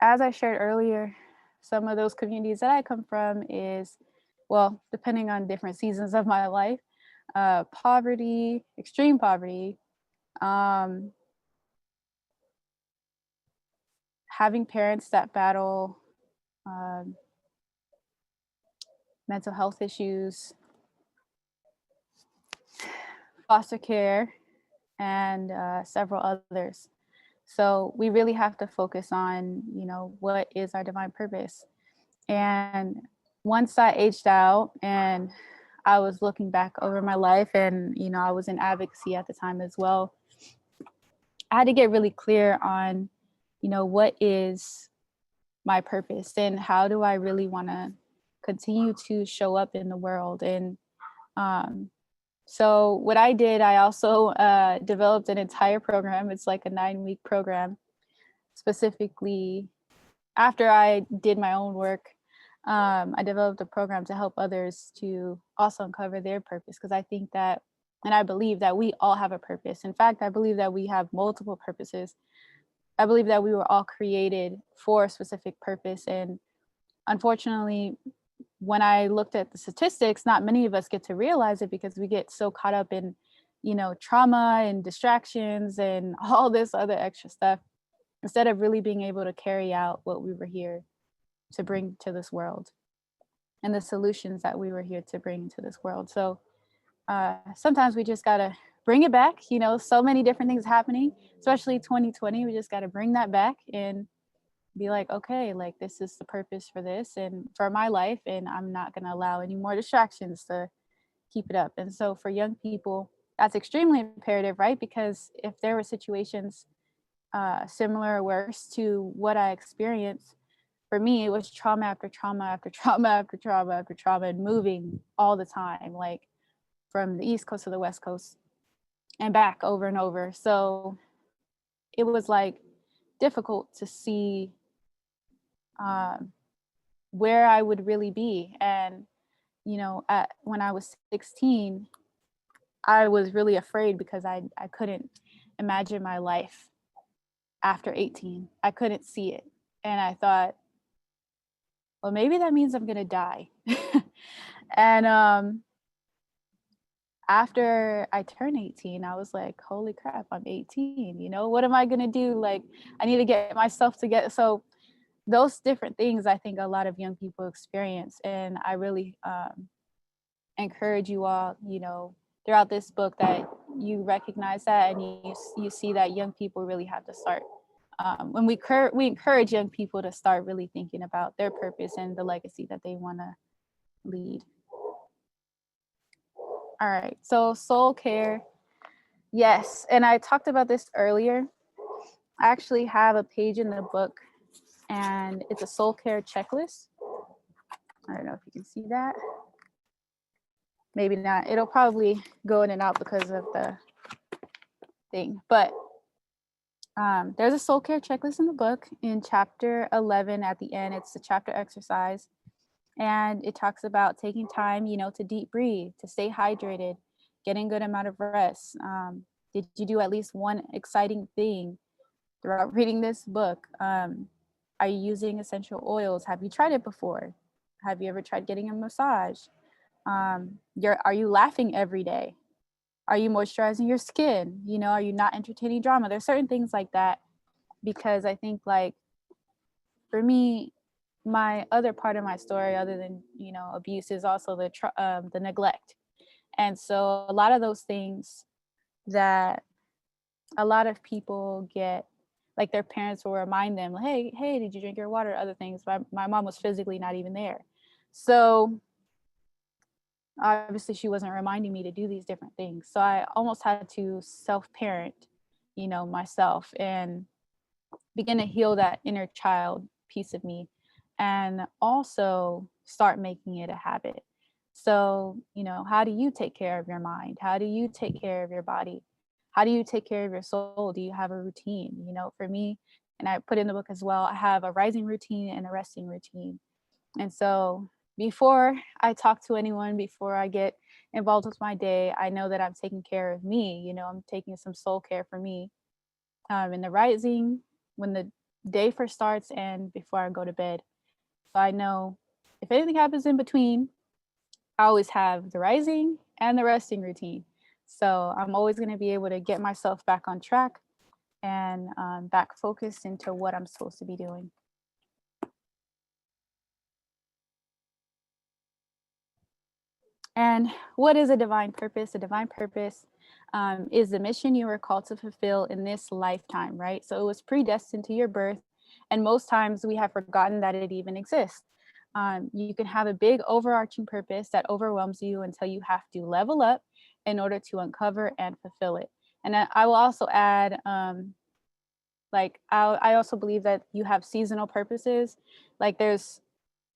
As I shared earlier, some of those communities that I come from is, well, depending on different seasons of my life, poverty, extreme poverty, having parents that battle mental health issues, foster care, and several others. So we really have to focus on, you know, what is our divine purpose. And once I aged out and I was looking back over my life, and, you know, I was in advocacy at the time as well, I had to get really clear on, you know, what is my purpose and how do I really want to continue to show up in the world. And so what I did, I also developed an entire program. It's like a 9-week program, specifically after I did my own work. I developed a program to help others to also uncover their purpose, because I think that, and I believe that we all have a purpose. In fact, I believe that we have multiple purposes. I believe that we were all created for a specific purpose. And unfortunately, when I looked at the statistics, not many of us get to realize it because we get so caught up in, you know, trauma and distractions and all this other extra stuff, instead of really being able to carry out what we were here to bring to this world and the solutions that we were here to bring to this world. So sometimes we just gotta bring it back. You know, so many different things happening, especially 2020. We just gotta bring that back and be like, okay, like, this is the purpose for this and for my life, and I'm not gonna allow any more distractions to keep it up. And so for young people, that's extremely imperative, right? Because if there were situations similar or worse to what I experienced, for me, it was trauma after trauma after trauma after trauma after trauma, and moving all the time, like from the East Coast to the West Coast and back over and over. So it was like difficult to see where I would really be. And, you know, when I was 16, I was really afraid because I couldn't imagine my life after 18. I couldn't see it. And I thought, well, maybe that means I'm going to die. And after I turned 18, I was like, holy crap, I'm 18. You know, what am I going to do? Like, I need to get myself together. So, those different things I think a lot of young people experience. And I really encourage you all, you know, throughout this book that you recognize that and you see that young people really have to start. When we encourage young people to start really thinking about their purpose and the legacy that they want to lead. All right, so soul care. Yes, and I talked about this earlier. I actually have a page in the book and it's a soul care checklist. I don't know if you can see that. Maybe not. It'll probably go in and out because of the thing. But there's a soul care checklist in the book in chapter 11 at the end. It's the chapter exercise. And it talks about taking time, you know, to deep breathe, to stay hydrated, getting good amount of rest. Did you do at least one exciting thing throughout reading this book? Are you using essential oils? Have you tried it before? Have you ever tried getting a massage? Are you laughing every day? Are you moisturizing your skin? You know, are you not entertaining drama? There's certain things like that, because I think, like, for me, my other part of my story, other than, you know, abuse, is also the neglect. And so a lot of those things that a lot of people get, like, their parents will remind them, hey, did you drink your water? Other things. My mom was physically not even there. So obviously she wasn't reminding me to do these different things. So I almost had to self-parent, you know, myself and begin to heal that inner child piece of me, and also start making it a habit. So, you know, how do you take care of your mind? How do you take care of your body? How do you take care of your soul? Do you have a routine? You know, for me, and I put in the book as well, I have a rising routine and a resting routine. And so before I talk to anyone, before I get involved with my day, I know that I'm taking care of me. You know, I'm taking some soul care for me, in the rising, when the day first starts, and before I go to bed. So I know if anything happens in between, I always have the rising and the resting routine. So I'm always going to be able to get myself back on track and back focused into what I'm supposed to be doing. And what is a divine purpose? A divine purpose is the mission you were called to fulfill in this lifetime, right? So it was predestined to your birth. And most times we have forgotten that it even exists. You can have a big overarching purpose that overwhelms you until you have to level up in order to uncover and fulfill it. And I will also add, I also believe that you have seasonal purposes. Like, there's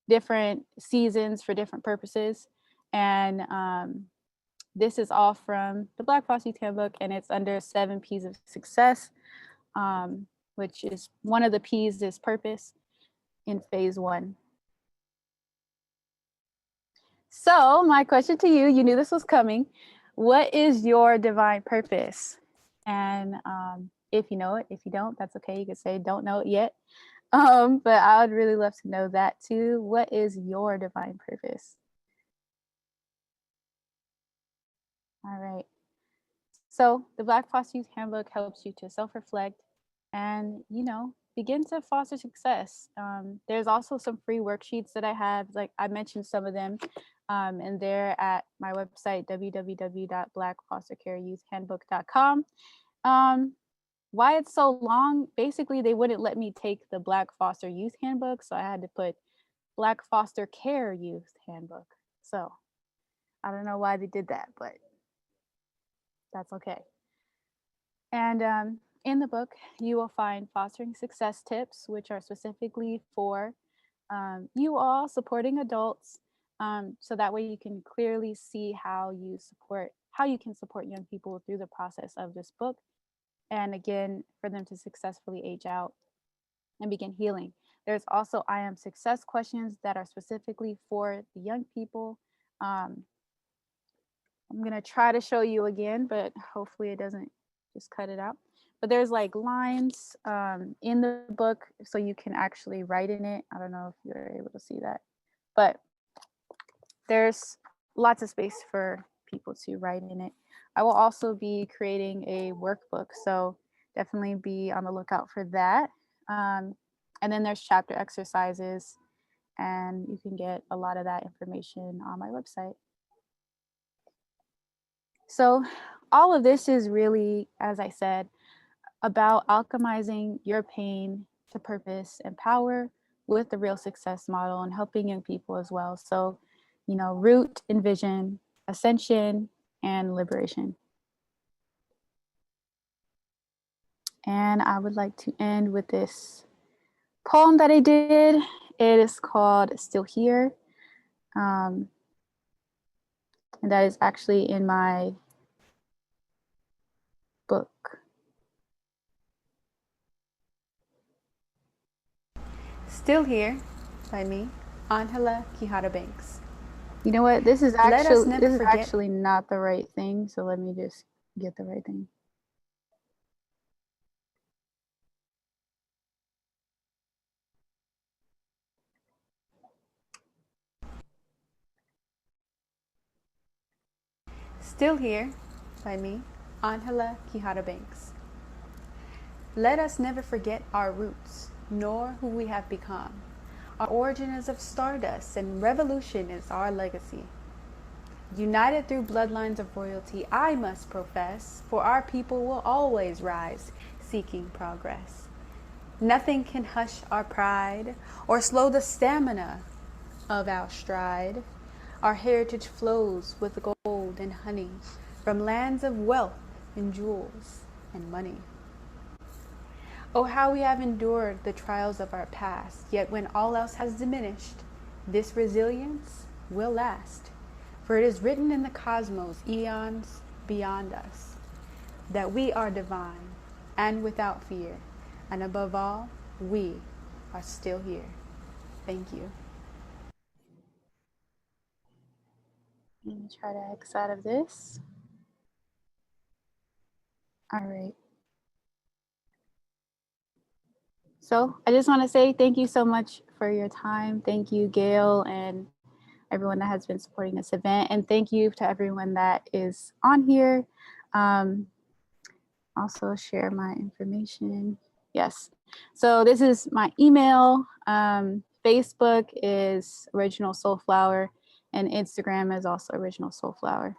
different seasons for different purposes. And this is all from the Black Foster Youth Handbook, and it's under 7 P's of success, which is one of the P's is purpose in phase 1. So my question to you, you knew this was coming. What is your divine purpose? And if you know it, if you don't, that's okay. You can say don't know it yet. But I would really love to know that too. What is your divine purpose? All right. So the Black Foster Youth Handbook helps you to self-reflect and, you know, begin to foster success. There's also some free worksheets that I have, like I mentioned some of them, and they're at my website, www.blackfostercareyouthhandbook.com. Why it's so long? Basically, they wouldn't let me take the Black Foster Youth Handbook, so I had to put Black Foster Care Youth Handbook. So I don't know why they did that, but that's okay. And in the book, you will find fostering success tips, which are specifically for you all supporting adults. So that way you can clearly see how you can support young people through the process of this book. And again, for them to successfully age out and begin healing. There's also I am success questions that are specifically for the young people. I'm gonna try to show you again, but hopefully it doesn't just cut it out. But there's like lines in the book, so you can actually write in it. I don't know if you're able to see that, but there's lots of space for people to write in it. I will also be creating a workbook, so definitely be on the lookout for that. And then there's chapter exercises, and you can get a lot of that information on my website. So, all of this is really, as I said, about alchemizing your pain to purpose and power with the real success model and helping young people as well. So, root, envision, ascension, and liberation. And I would like to end with this poem that I did. It is called Still Here. And that is actually in my book. Still Here by me, Ángela Quijada-Banks. You know what? This is actually not the right thing. So let me just get the right thing. Still Here by me, Ángela Quijada-Banks. Let us never forget our roots, nor who we have become. Our origin is of stardust, and revolution is our legacy. United through bloodlines of royalty, I must profess, for our people will always rise, seeking progress. Nothing can hush our pride or slow the stamina of our stride. Our heritage flows with gold and honey from lands of wealth and jewels and money. Oh, how we have endured the trials of our past, yet when all else has diminished, this resilience will last. For it is written in the cosmos, eons beyond us, that we are divine and without fear, and above all, we are still here. Thank you. Let me try to X out of this. All right. So I just want to say thank you so much for your time. Thank you, Gail, and everyone that has been supporting this event. And thank you to everyone that is on here. Also share my information. Yes. So this is my email. Facebook is Original Soulflower, and Instagram is also Original Soulflower.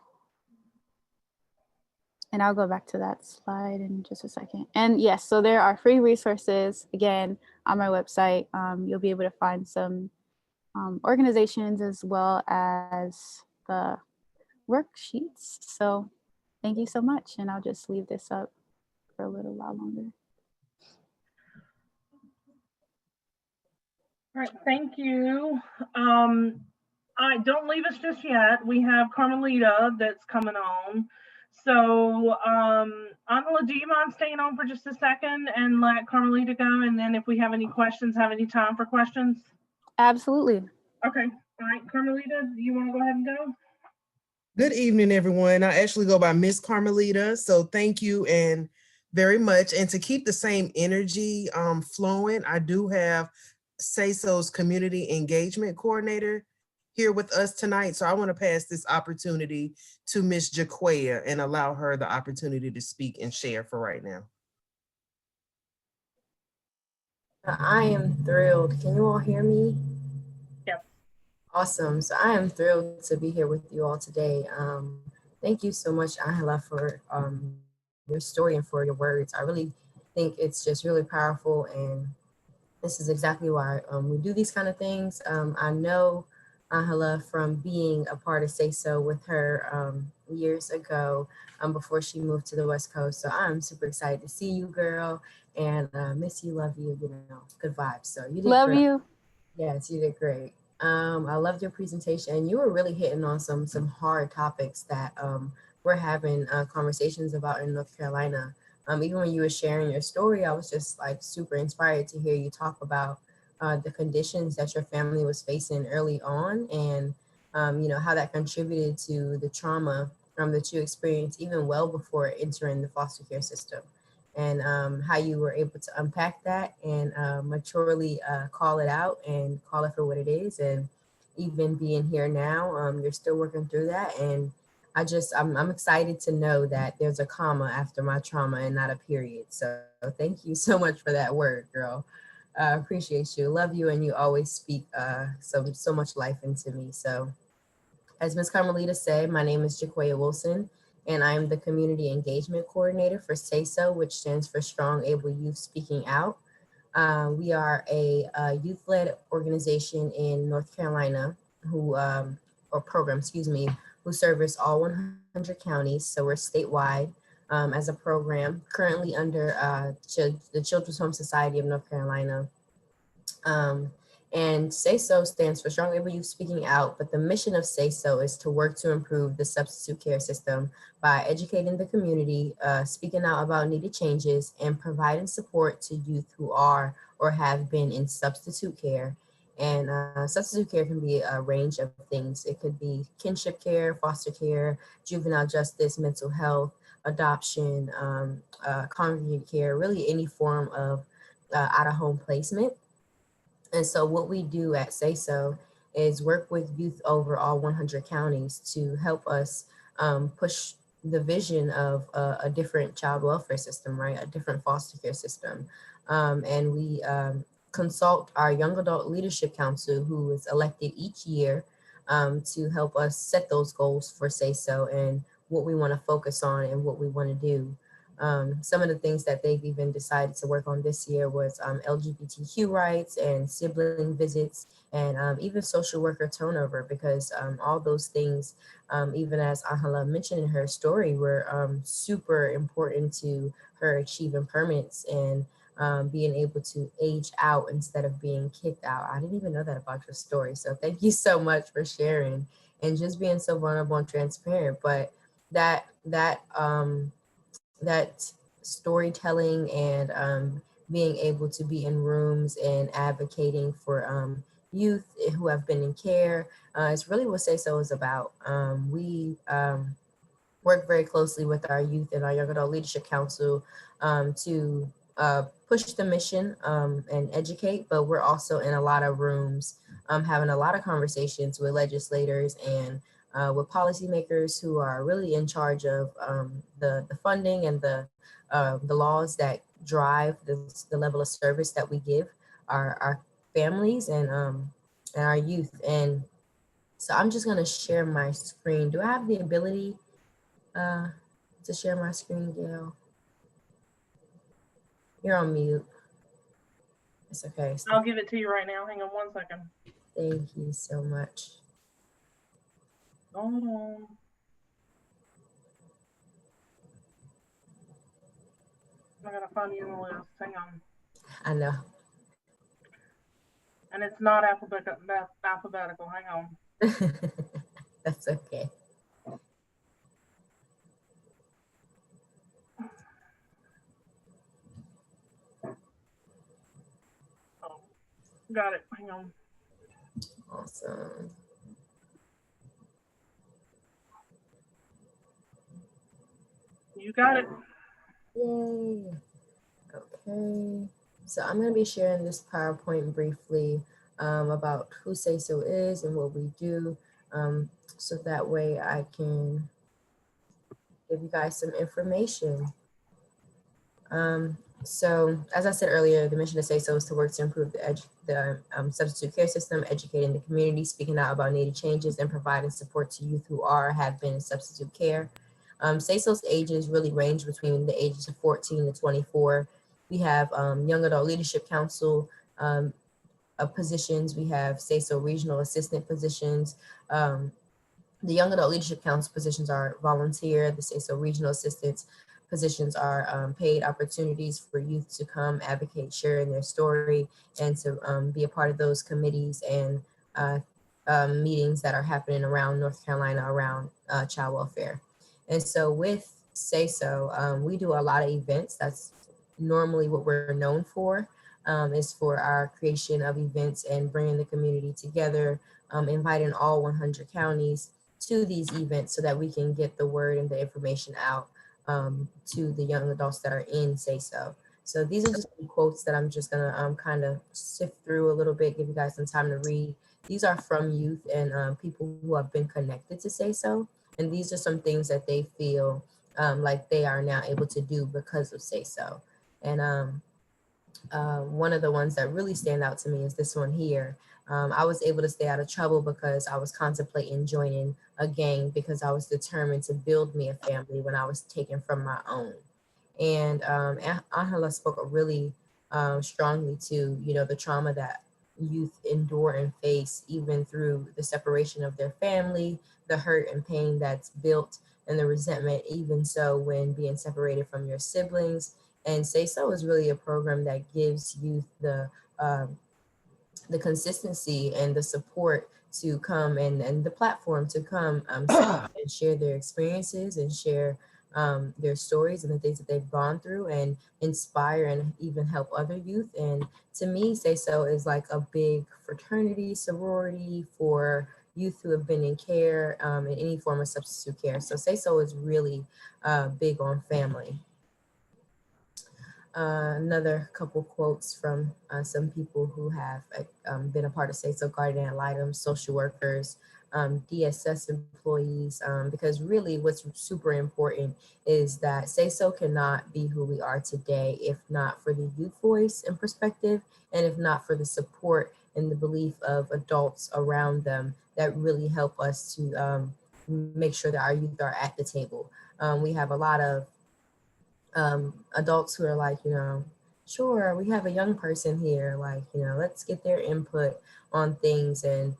And I'll go back to that slide in just a second. And yes, so there are free resources, again, on my website. You'll be able to find some organizations as well as the worksheets. So thank you so much. And I'll just leave this up for a little while longer. All right, thank you. Don't leave us just yet. We have Carmelita that's coming on. So, Angela, do you mind staying on for just a second and let Carmelita go? And then if we have any questions, have any time for questions? Absolutely. Okay. All right, Carmelita, do you want to go ahead and go? Good evening, everyone. I actually go by Miss Carmelita. So thank you and very much. And to keep the same energy flowing, I do have Say So's community engagement coordinator here with us tonight. So I want to pass this opportunity to Miss Jaquia and allow her the opportunity to speak and share for right now. I am thrilled. Can you all hear me? Yep. Awesome. So I am thrilled to be here with you all today. Thank you so much, Ángela, for your story and for your words. I really think it's just really powerful, and this is exactly why we do these kind of things. I know Ángela from being a part of Say So with her years ago before she moved to the West Coast. So I'm super excited to see you, girl, and miss you, love you, good vibes. So you did Love great. you. Yes, you did great. I loved your presentation. You were really hitting on some hard topics that we're having conversations about in North Carolina. Even when you were sharing your story, I was just like super inspired to hear you talk about the conditions that your family was facing early on, and how that contributed to the trauma that you experienced even well before entering the foster care system, and how you were able to unpack that and maturely call it out and call it for what it is. And even being here now, you're still working through that. And I'm excited to know that there's a comma after my trauma and not a period. So thank you so much for that word, girl. Appreciate you. Love you. And you always speak so much life into me. So as Ms. Carmelita said, my name is Jaquia Wilson, and I'm the Community Engagement Coordinator for Say So, which stands for Strong Able Youth Speaking Out. We are a youth-led organization in North Carolina or program, who service all 100 counties. So we're statewide as a program, currently under the Children's Home Society of North Carolina. And Say So stands for Strong Able Youth Speaking Out, but the mission of Say So is to work to improve the substitute care system by educating the community, speaking out about needed changes, and providing support to youth who are or have been in substitute care. And substitute care can be a range of things. It could be kinship care, foster care, juvenile justice, mental health, adoption, congregate care, really any form of out-of-home placement. And so what we do at Say So is work with youth over all 100 counties to help us push the vision of a different child welfare system, right? A different foster care system. And we consult our Young Adult Leadership Council, who is elected each year to help us set those goals for Say So and what we want to focus on and what we want to do. Some of the things that they've even decided to work on this year was LGBTQ rights and sibling visits, and even social worker turnover, because all those things, even as Ángela mentioned in her story, were super important to her achieving permits and being able to age out instead of being kicked out. I didn't even know that about your story. So thank you so much for sharing and just being so vulnerable and transparent. But that storytelling and being able to be in rooms and advocating for youth who have been in care is really what Say So is about. We work very closely with our youth and our Young Adult Leadership Council to push the mission and educate, but we're also in a lot of rooms having a lot of conversations with legislators and with policymakers who are really in charge of the funding and the laws that drive the level of service that we give our families and our youth. And so I'm just gonna share my screen. Do I have the ability to share my screen, Gail? You're on mute. It's okay. I'll give it to you right now. Hang on 1 second. Thank you so much. Hold on. I gotta find you in the list. Hang on. I know. And it's not alphabetical. Hang on. That's okay. Oh, got it. Hang on. Awesome. You got it. Yay. Okay. So I'm going to be sharing this PowerPoint briefly about who Say So is and what we do. So that way I can give you guys some information. So as I said earlier, the mission of Say So is to work to improve the substitute care system, educating the community, speaking out about needed changes, and providing support to youth who are or have been in substitute care. Say So's ages really range between the ages of 14 to 24. We have Young Adult Leadership Council positions. We have Say So regional assistant positions. The Young Adult Leadership Council positions are volunteer. The Say So regional assistants positions are paid opportunities for youth to come advocate, share in their story, and to be a part of those committees and meetings that are happening around North Carolina around child welfare. And so with Say So, we do a lot of events. That's normally what we're known for. is for our creation of events and bringing the community together, inviting all 100 counties to these events so that we can get the word and the information out to the young adults that are in Say So. So these are just some quotes that I'm just gonna kind of sift through a little bit, give you guys some time to read. These are from youth and people who have been connected to Say So. And these are some things that they feel like they are now able to do because of Say So. And one of the ones that really stand out to me is this one here. I was able to stay out of trouble because I was contemplating joining a gang because I was determined to build me a family when I was taken from my own. And Angela spoke really strongly to, you know, the trauma that youth endure and face even through the separation of their family, the hurt and pain that's built, and the resentment even so when being separated from your siblings. And Say So is really a program that gives youth the consistency and the support to come and the platform to come and share their experiences and share their stories and the things that they've gone through and inspire and even help other youth. And to me, Say So is like a big fraternity, sorority for youth who have been in care in any form of substitute care. So Say So is really big on family. Another couple quotes from some people who have been a part of Say So guardian ad litem, social workers, DSS employees, because really what's super important is that Say So cannot be who we are today if not for the youth voice and perspective, and if not for the support and the belief of adults around them that really help us to make sure that our youth are at the table. We have a lot of adults who are like, you know, sure, we have a young person here, like, you know, let's get their input on things, and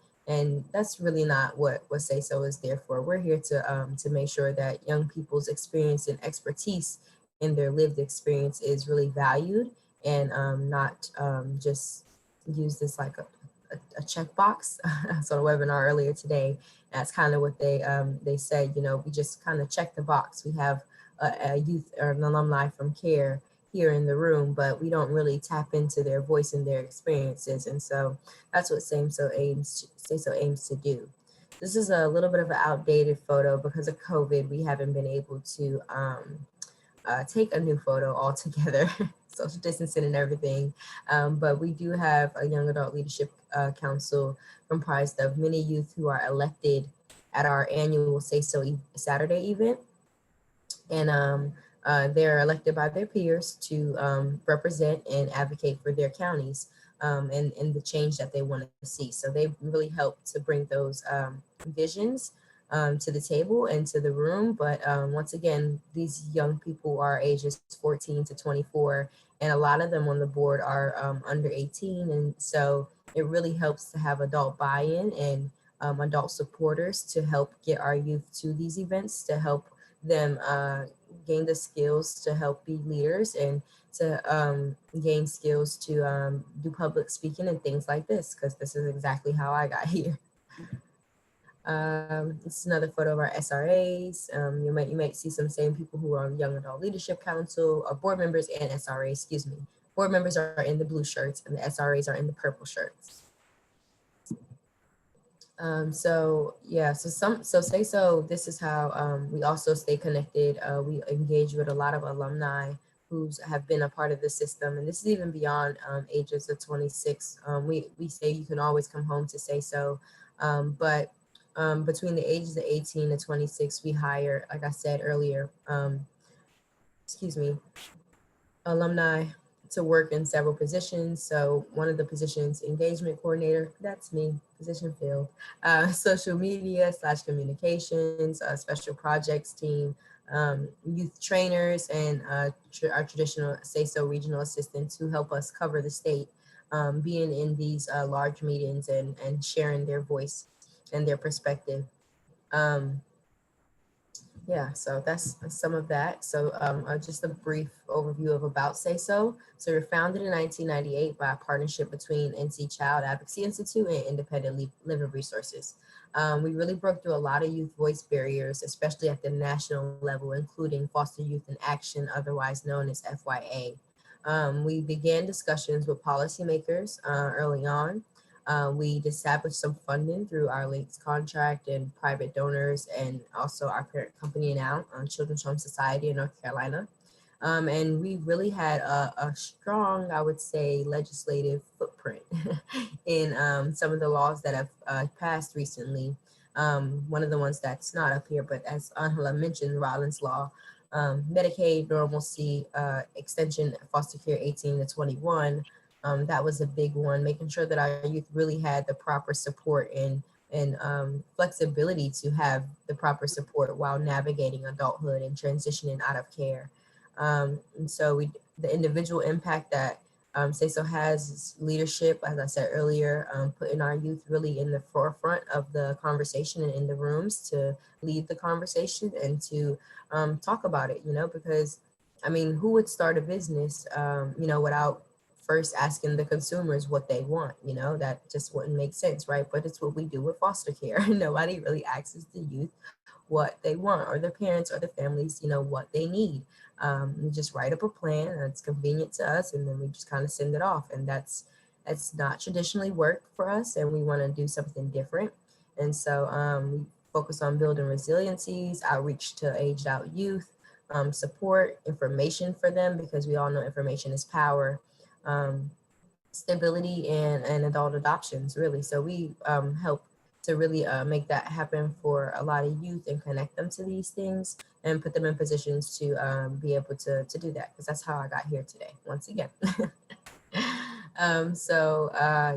that's really not what Say So is there for. We're here to make sure that young people's experience and expertise in their lived experience is really valued and not just used as like a checkbox. So the webinar earlier today, that's kind of what they said, you know, we just kind of check the box. We have a youth or an alumni from CARE here in the room, but we don't really tap into their voice and their experiences. And so that's what Say So aims to do. This is a little bit of an outdated photo because of COVID. We haven't been able to take a new photo altogether, social distancing and everything. But we do have a Young Adult Leadership Council comprised of many youth who are elected at our annual Say So Saturday event. And they're elected by their peers to represent and advocate for their counties and the change that they want to see. So they really help to bring those visions to the table and to the room. But once again, these young people are ages 14 to 24, and a lot of them on the board are under 18. And so it really helps to have adult buy-in and adult supporters to help get our youth to these events, to help them gain the skills to help be leaders and to gain skills to do public speaking and things like this, because this is exactly how I got here. This is another photo of our SRAs. You might see some same people who are on Young Adult Leadership Council, or board members and SRAs, excuse me. Board members are in the blue shirts and the SRAs are in the purple shirts. So Say So, this is how we also stay connected. We engage with a lot of alumni who have been a part of the system, and this is even beyond ages of 26. We say you can always come home to Say So, but between the ages of 18 to 26, we hire, like I said earlier, alumni to work in several positions. So one of the positions, engagement coordinator, that's me, position filled. Social media / communications, special projects team, youth trainers, and our traditional Say So regional assistants who help us cover the state, being in these large meetings and sharing their voice and their perspective. Yeah, so that's some of that. So just a brief overview of about Say So. So we're founded in 1998 by a partnership between NC Child Advocacy Institute and Independent Living Resources. We really broke through a lot of youth voice barriers, especially at the national level, including Foster Youth in Action, otherwise known as FYA. We began discussions with policymakers early on. We established some funding through our Links contract and private donors, and also our parent company now, Children's Home Society in North Carolina. And we really had a strong, I would say, legislative footprint in some of the laws that have passed recently. One of the ones that's not up here, but as Angela mentioned, Rollins Law, Medicaid normalcy extension, foster care 18 to 21. That was a big one, making sure that our youth really had the proper support and flexibility to have the proper support while navigating adulthood and transitioning out of care. And so the individual impact that Say So has is leadership, as I said earlier, putting our youth really in the forefront of the conversation and in the rooms to lead the conversation and to talk about it, because I mean, who would start a business, without first asking the consumers what they want? That just wouldn't make sense, right? But it's what we do with foster care. Nobody really asks the youth what they want, or their parents or their families, what they need. We just write up a plan that's convenient to us, and then we just kind of send it off. And that's not traditionally worked for us, and we want to do something different. And so we focus on building resiliencies, outreach to aged out youth, support, information for them, because we all know information is power, stability, and adult adoptions, really. So we help to really make that happen for a lot of youth and connect them to these things and put them in positions to be able to do that, because that's how I got here today, once again.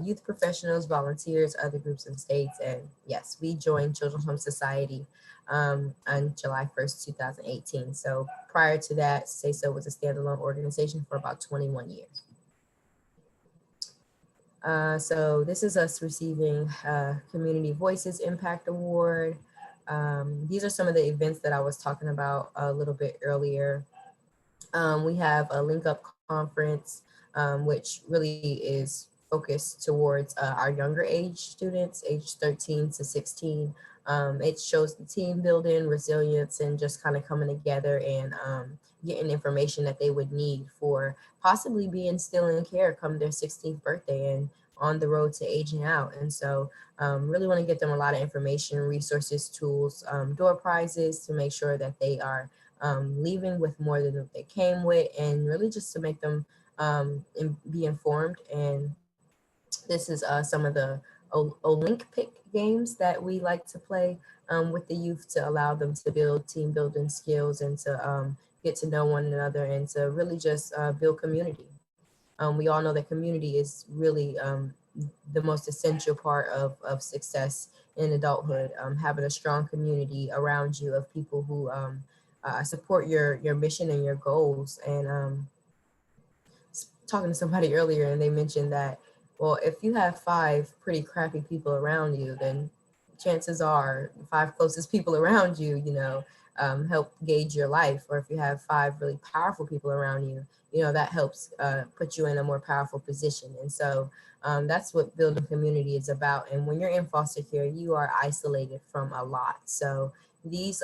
Youth professionals, volunteers, other groups and states, and yes, we joined Children's Home Society on July 1st, 2018. So prior to that, Say So was a standalone organization for about 21 years. So this is us receiving Community Voices Impact Award. These are some of the events that I was talking about a little bit earlier. We have a Link Up conference, which really is focused towards our younger age students, age 13 to 16. It shows the team building, resilience, and just kind of coming together and getting information that they would need for possibly being still in care come their 16th birthday and on the road to aging out. And so really want to get them a lot of information, resources, tools, door prizes to make sure that they are leaving with more than they came with, and really just to make them be informed. And this is some of the Link pick games that we like to play with the youth to allow them to build team building skills and to get to know one another and to really just build community. We all know that community is really the most essential part of success in adulthood. Having a strong community around you of people who support your mission and your goals. And talking to somebody earlier, and they mentioned that, well, if you have 5 pretty crappy people around you, then chances are 5 closest people around you, help gauge your life. Or if you have 5 really powerful people around you, that helps put you in a more powerful position. And so that's what building community is about. And when you're in foster care, you are isolated from a lot. So these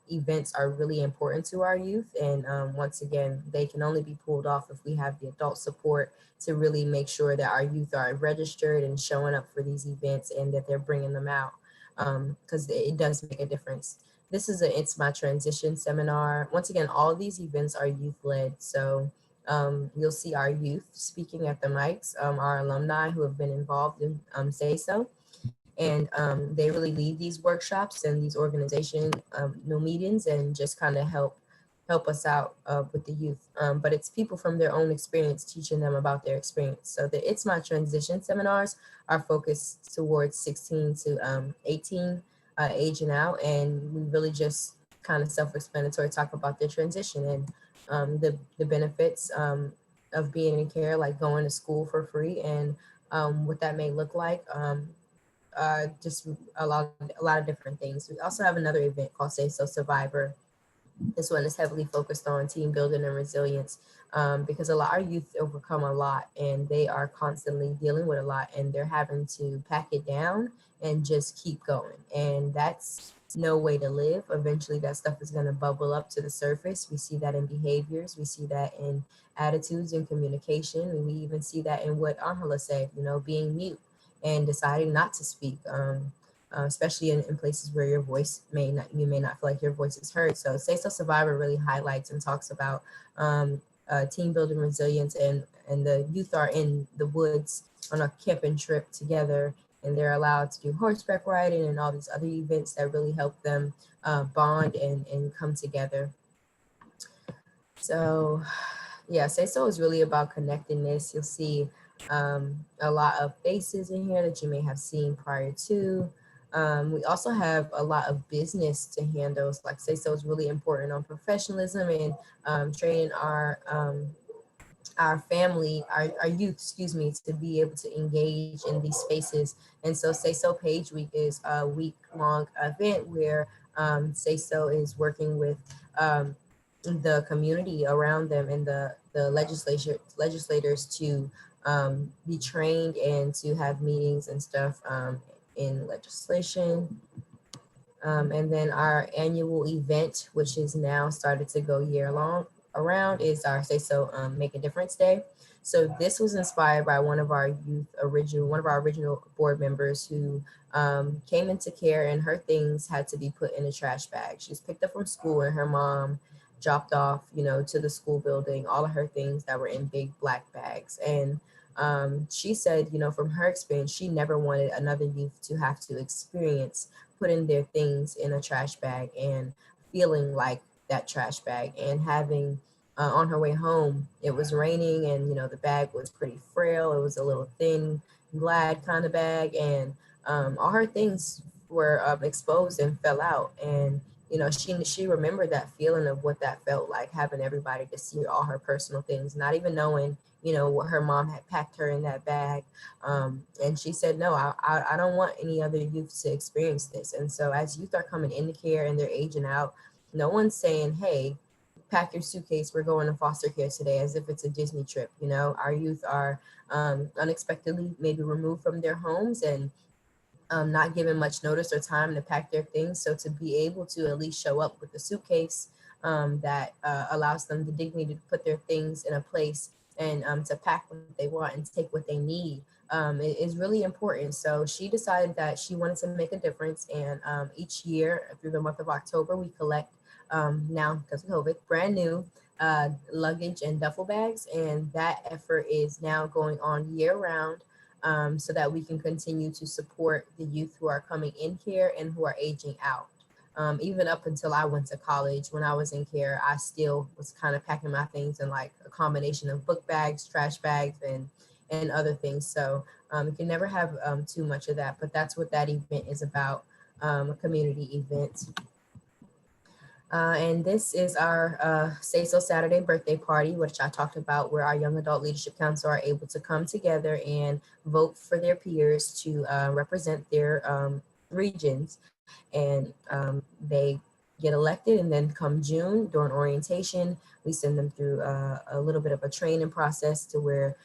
events are really important to our youth. And once again, they can only be pulled off if we have the adult support to really make sure that our youth are registered and showing up for these events and that they're bringing them out, because it does make a difference. This is It's My Transition seminar. Once again, all of these events are youth-led. So you'll see our youth speaking at the mics, our alumni who have been involved in Say So. And they really lead these workshops and these organization meetings and just kind of help us out with the youth. But it's people from their own experience teaching them about their experience. So the It's My Transition seminars are focused towards 16 to 18 aging out. And we really just kind of self-explanatory talk about their transition and the benefits of being in care, like going to school for free and what that may look like. Just a lot of different things. We also have another event called Say So Survivor. This one is heavily focused on team building and resilience, because our youth overcome a lot and they are constantly dealing with a lot, and they're having to pack it down and just keep going. And that's no way to live. Eventually that stuff is going to bubble up to the surface. We see that in behaviors. We see that in attitudes and communication. And we even see that in what Angela said, you know, being mute and deciding not to speak, especially in places where your voice you may not feel like your voice is heard. So Say So Survivor really highlights and talks about team building resilience, and the youth are in the woods on a camping trip together, and they're allowed to do horseback riding and all these other events that really help them bond and come together. So yeah, Say So is really about connectedness. You'll see a lot of faces in here that you may have seen prior to. We also have a lot of business to handle. Like Say So is really important on professionalism and training our family, our youth, excuse me, to be able to engage in these spaces. And so Say So Page Week is a week-long event where Say So is working with the community around them and the legislators to be trained and to have meetings and stuff in legislation. And then our annual event, which is now started to go year long around, is our Say So Make a Difference Day. So this was inspired by one of our original board members who came into care, and her things had to be put in a trash bag. She was picked up from school and her mom dropped off, you know, to the school building, all of her things that were in big black bags. And she said, you know, from her experience, she never wanted another youth to have to experience putting their things in a trash bag and feeling like that trash bag, and having on her way home, it was raining, and you know the bag was pretty frail. It was a little thin Glad kind of bag, and all her things were exposed and fell out. And you know she remembered that feeling of what that felt like, having everybody to see all her personal things, not even knowing, you know, what her mom had packed her in that bag. And she said, no, I don't want any other youth to experience this. And so as youth are coming into care and they're aging out, no one's saying, hey, pack your suitcase, we're going to foster care today, as if it's a Disney trip. You know, our youth are unexpectedly maybe removed from their homes and not given much notice or time to pack their things. So to be able to at least show up with a suitcase that allows them the dignity to put their things in a place and to pack what they want and take what they need is really important. So she decided that she wanted to make a difference. And each year through the month of October, we collect now, because of COVID, brand new luggage and duffel bags. And that effort is now going on year round. So that we can continue to support the youth who are coming in care and who are aging out. Even up until I went to college, when I was in care, I still was kind of packing my things in like a combination of book bags, trash bags, and other things. So you can never have too much of that, but that's what that event is about, a community event. And this is our Say So Saturday birthday party, which I talked about, where our Young Adult Leadership Council are able to come together and vote for their peers to represent their regions. And they get elected, and then come June during orientation, we send them through a little bit of a training process to where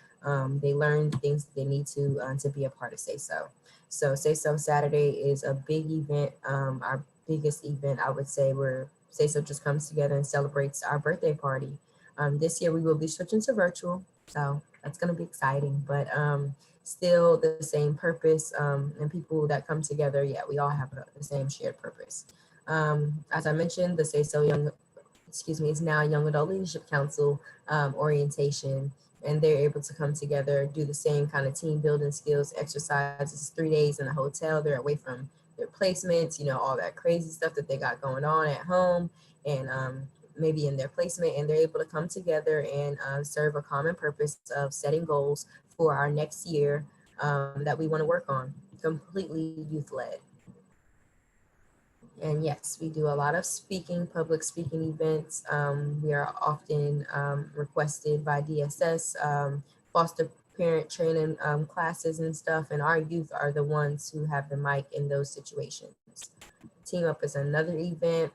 they learn things that they need to be a part of Say So. So Say So Saturday is a big event, our biggest event, I would say, where Say So just comes together and celebrates our birthday party. This year we will be switching to virtual, so that's going to be exciting, but still the same purpose, and people that come together, yeah, we all have the same shared purpose. As I mentioned, the Say So is now Young Adult Leadership Council orientation, and they're able to come together, do the same kind of team building skills exercises, 3 days in a hotel. They're away from their placements, you know, all that crazy stuff that they got going on at home and maybe in their placement, and they're able to come together and serve a common purpose of setting goals for our next year that we want to work on, completely youth-led. And yes, we do a lot of speaking, public speaking events. We are often requested by DSS, foster parent training classes and stuff. And our youth are the ones who have the mic in those situations. Team Up is another event.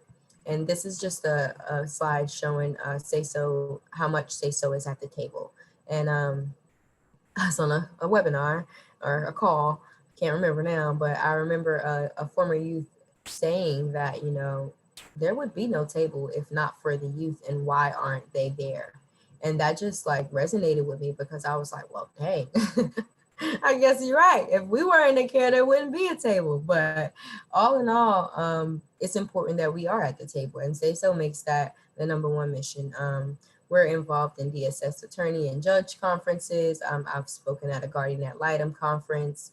And this is just a slide showing Say So, how much Say So is at the table. And I was on a webinar or a call, can't remember now, but I remember a former youth saying that, you know, there would be no table if not for the youth, and why aren't they there? And that just like resonated with me, because I was like, well, dang, I guess you're right. If we weren't in care, there wouldn't be a table. But all in all, it's important that we are at the table, and Say So makes that the number one mission. We're involved in DSS attorney and judge conferences. I've spoken at a Guardian Ad Litem conference.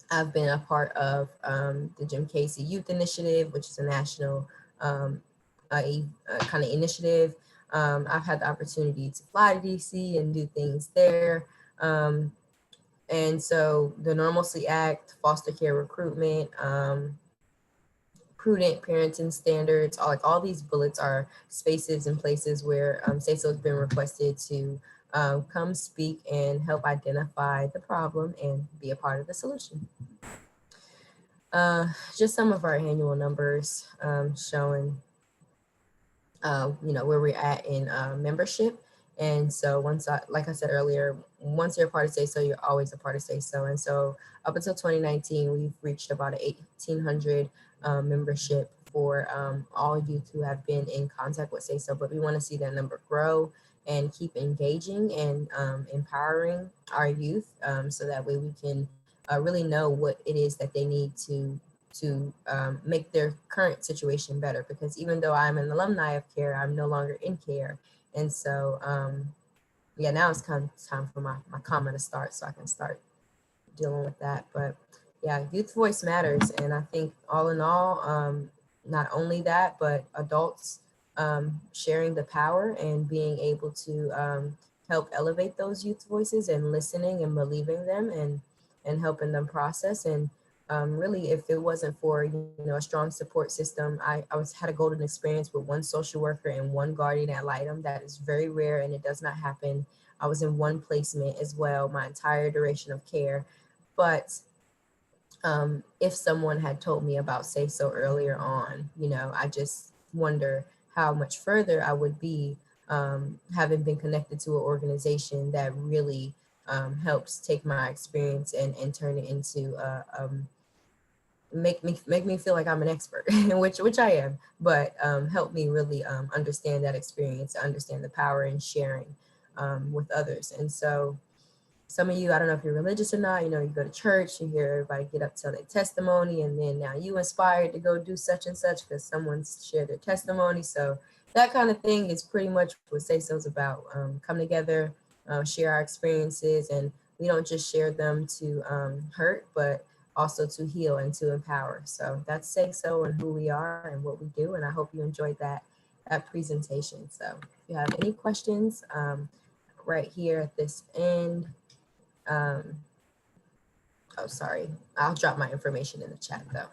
I've been a part of the Jim Casey Youth Initiative, which is a national kind of initiative. I've had the opportunity to fly to DC and do things there. And so the Normalcy Act, foster care recruitment, prudent parenting standards, all these bullets are spaces and places where Say So has been requested to come speak and help identify the problem and be a part of the solution. Just some of our annual numbers showing you know, where we're at in membership. And so like I said earlier, once you're a part of Say So, you're always a part of Say So. And so up until 2019, we've reached about 1,800 membership for all youth who have been in contact with Say So. But we want to see that number grow and keep engaging and empowering our youth, so that way we can really know what it is that they need to make their current situation better. Because even though I'm an alumni of CARE, I'm no longer in CARE. And so, yeah, now it's kind of time for my comma to start, so I can start dealing with that. But yeah, youth voice matters. And I think all in all, not only that, but adults sharing the power and being able to help elevate those youth voices, and listening and believing them, and helping them process. And really, if it wasn't for, you know, a strong support system, I had a golden experience with one social worker and one guardian ad litem. That is very rare, and it does not happen. I was in one placement as well my entire duration of care. But if someone had told me about Say So earlier on, you know, I just wonder how much further I would be, having been connected to an organization that really helps take my experience and turn it into make me feel like I'm an expert, which I am, but help me really understand that experience, understand the power in sharing with others. And so some of you, I don't know if you're religious or not, you know, you go to church, you hear everybody get up, tell their testimony, and then now you inspired to go do such and such because someone's shared their testimony. So that kind of thing is pretty much what Say So's about. Come together, share our experiences, and we don't just share them to hurt, but also to heal and to empower. So that's Say So and who we are and what we do. And I hope you enjoyed that presentation. So if you have any questions, right here at this end, oh, sorry, I'll drop my information in the chat though.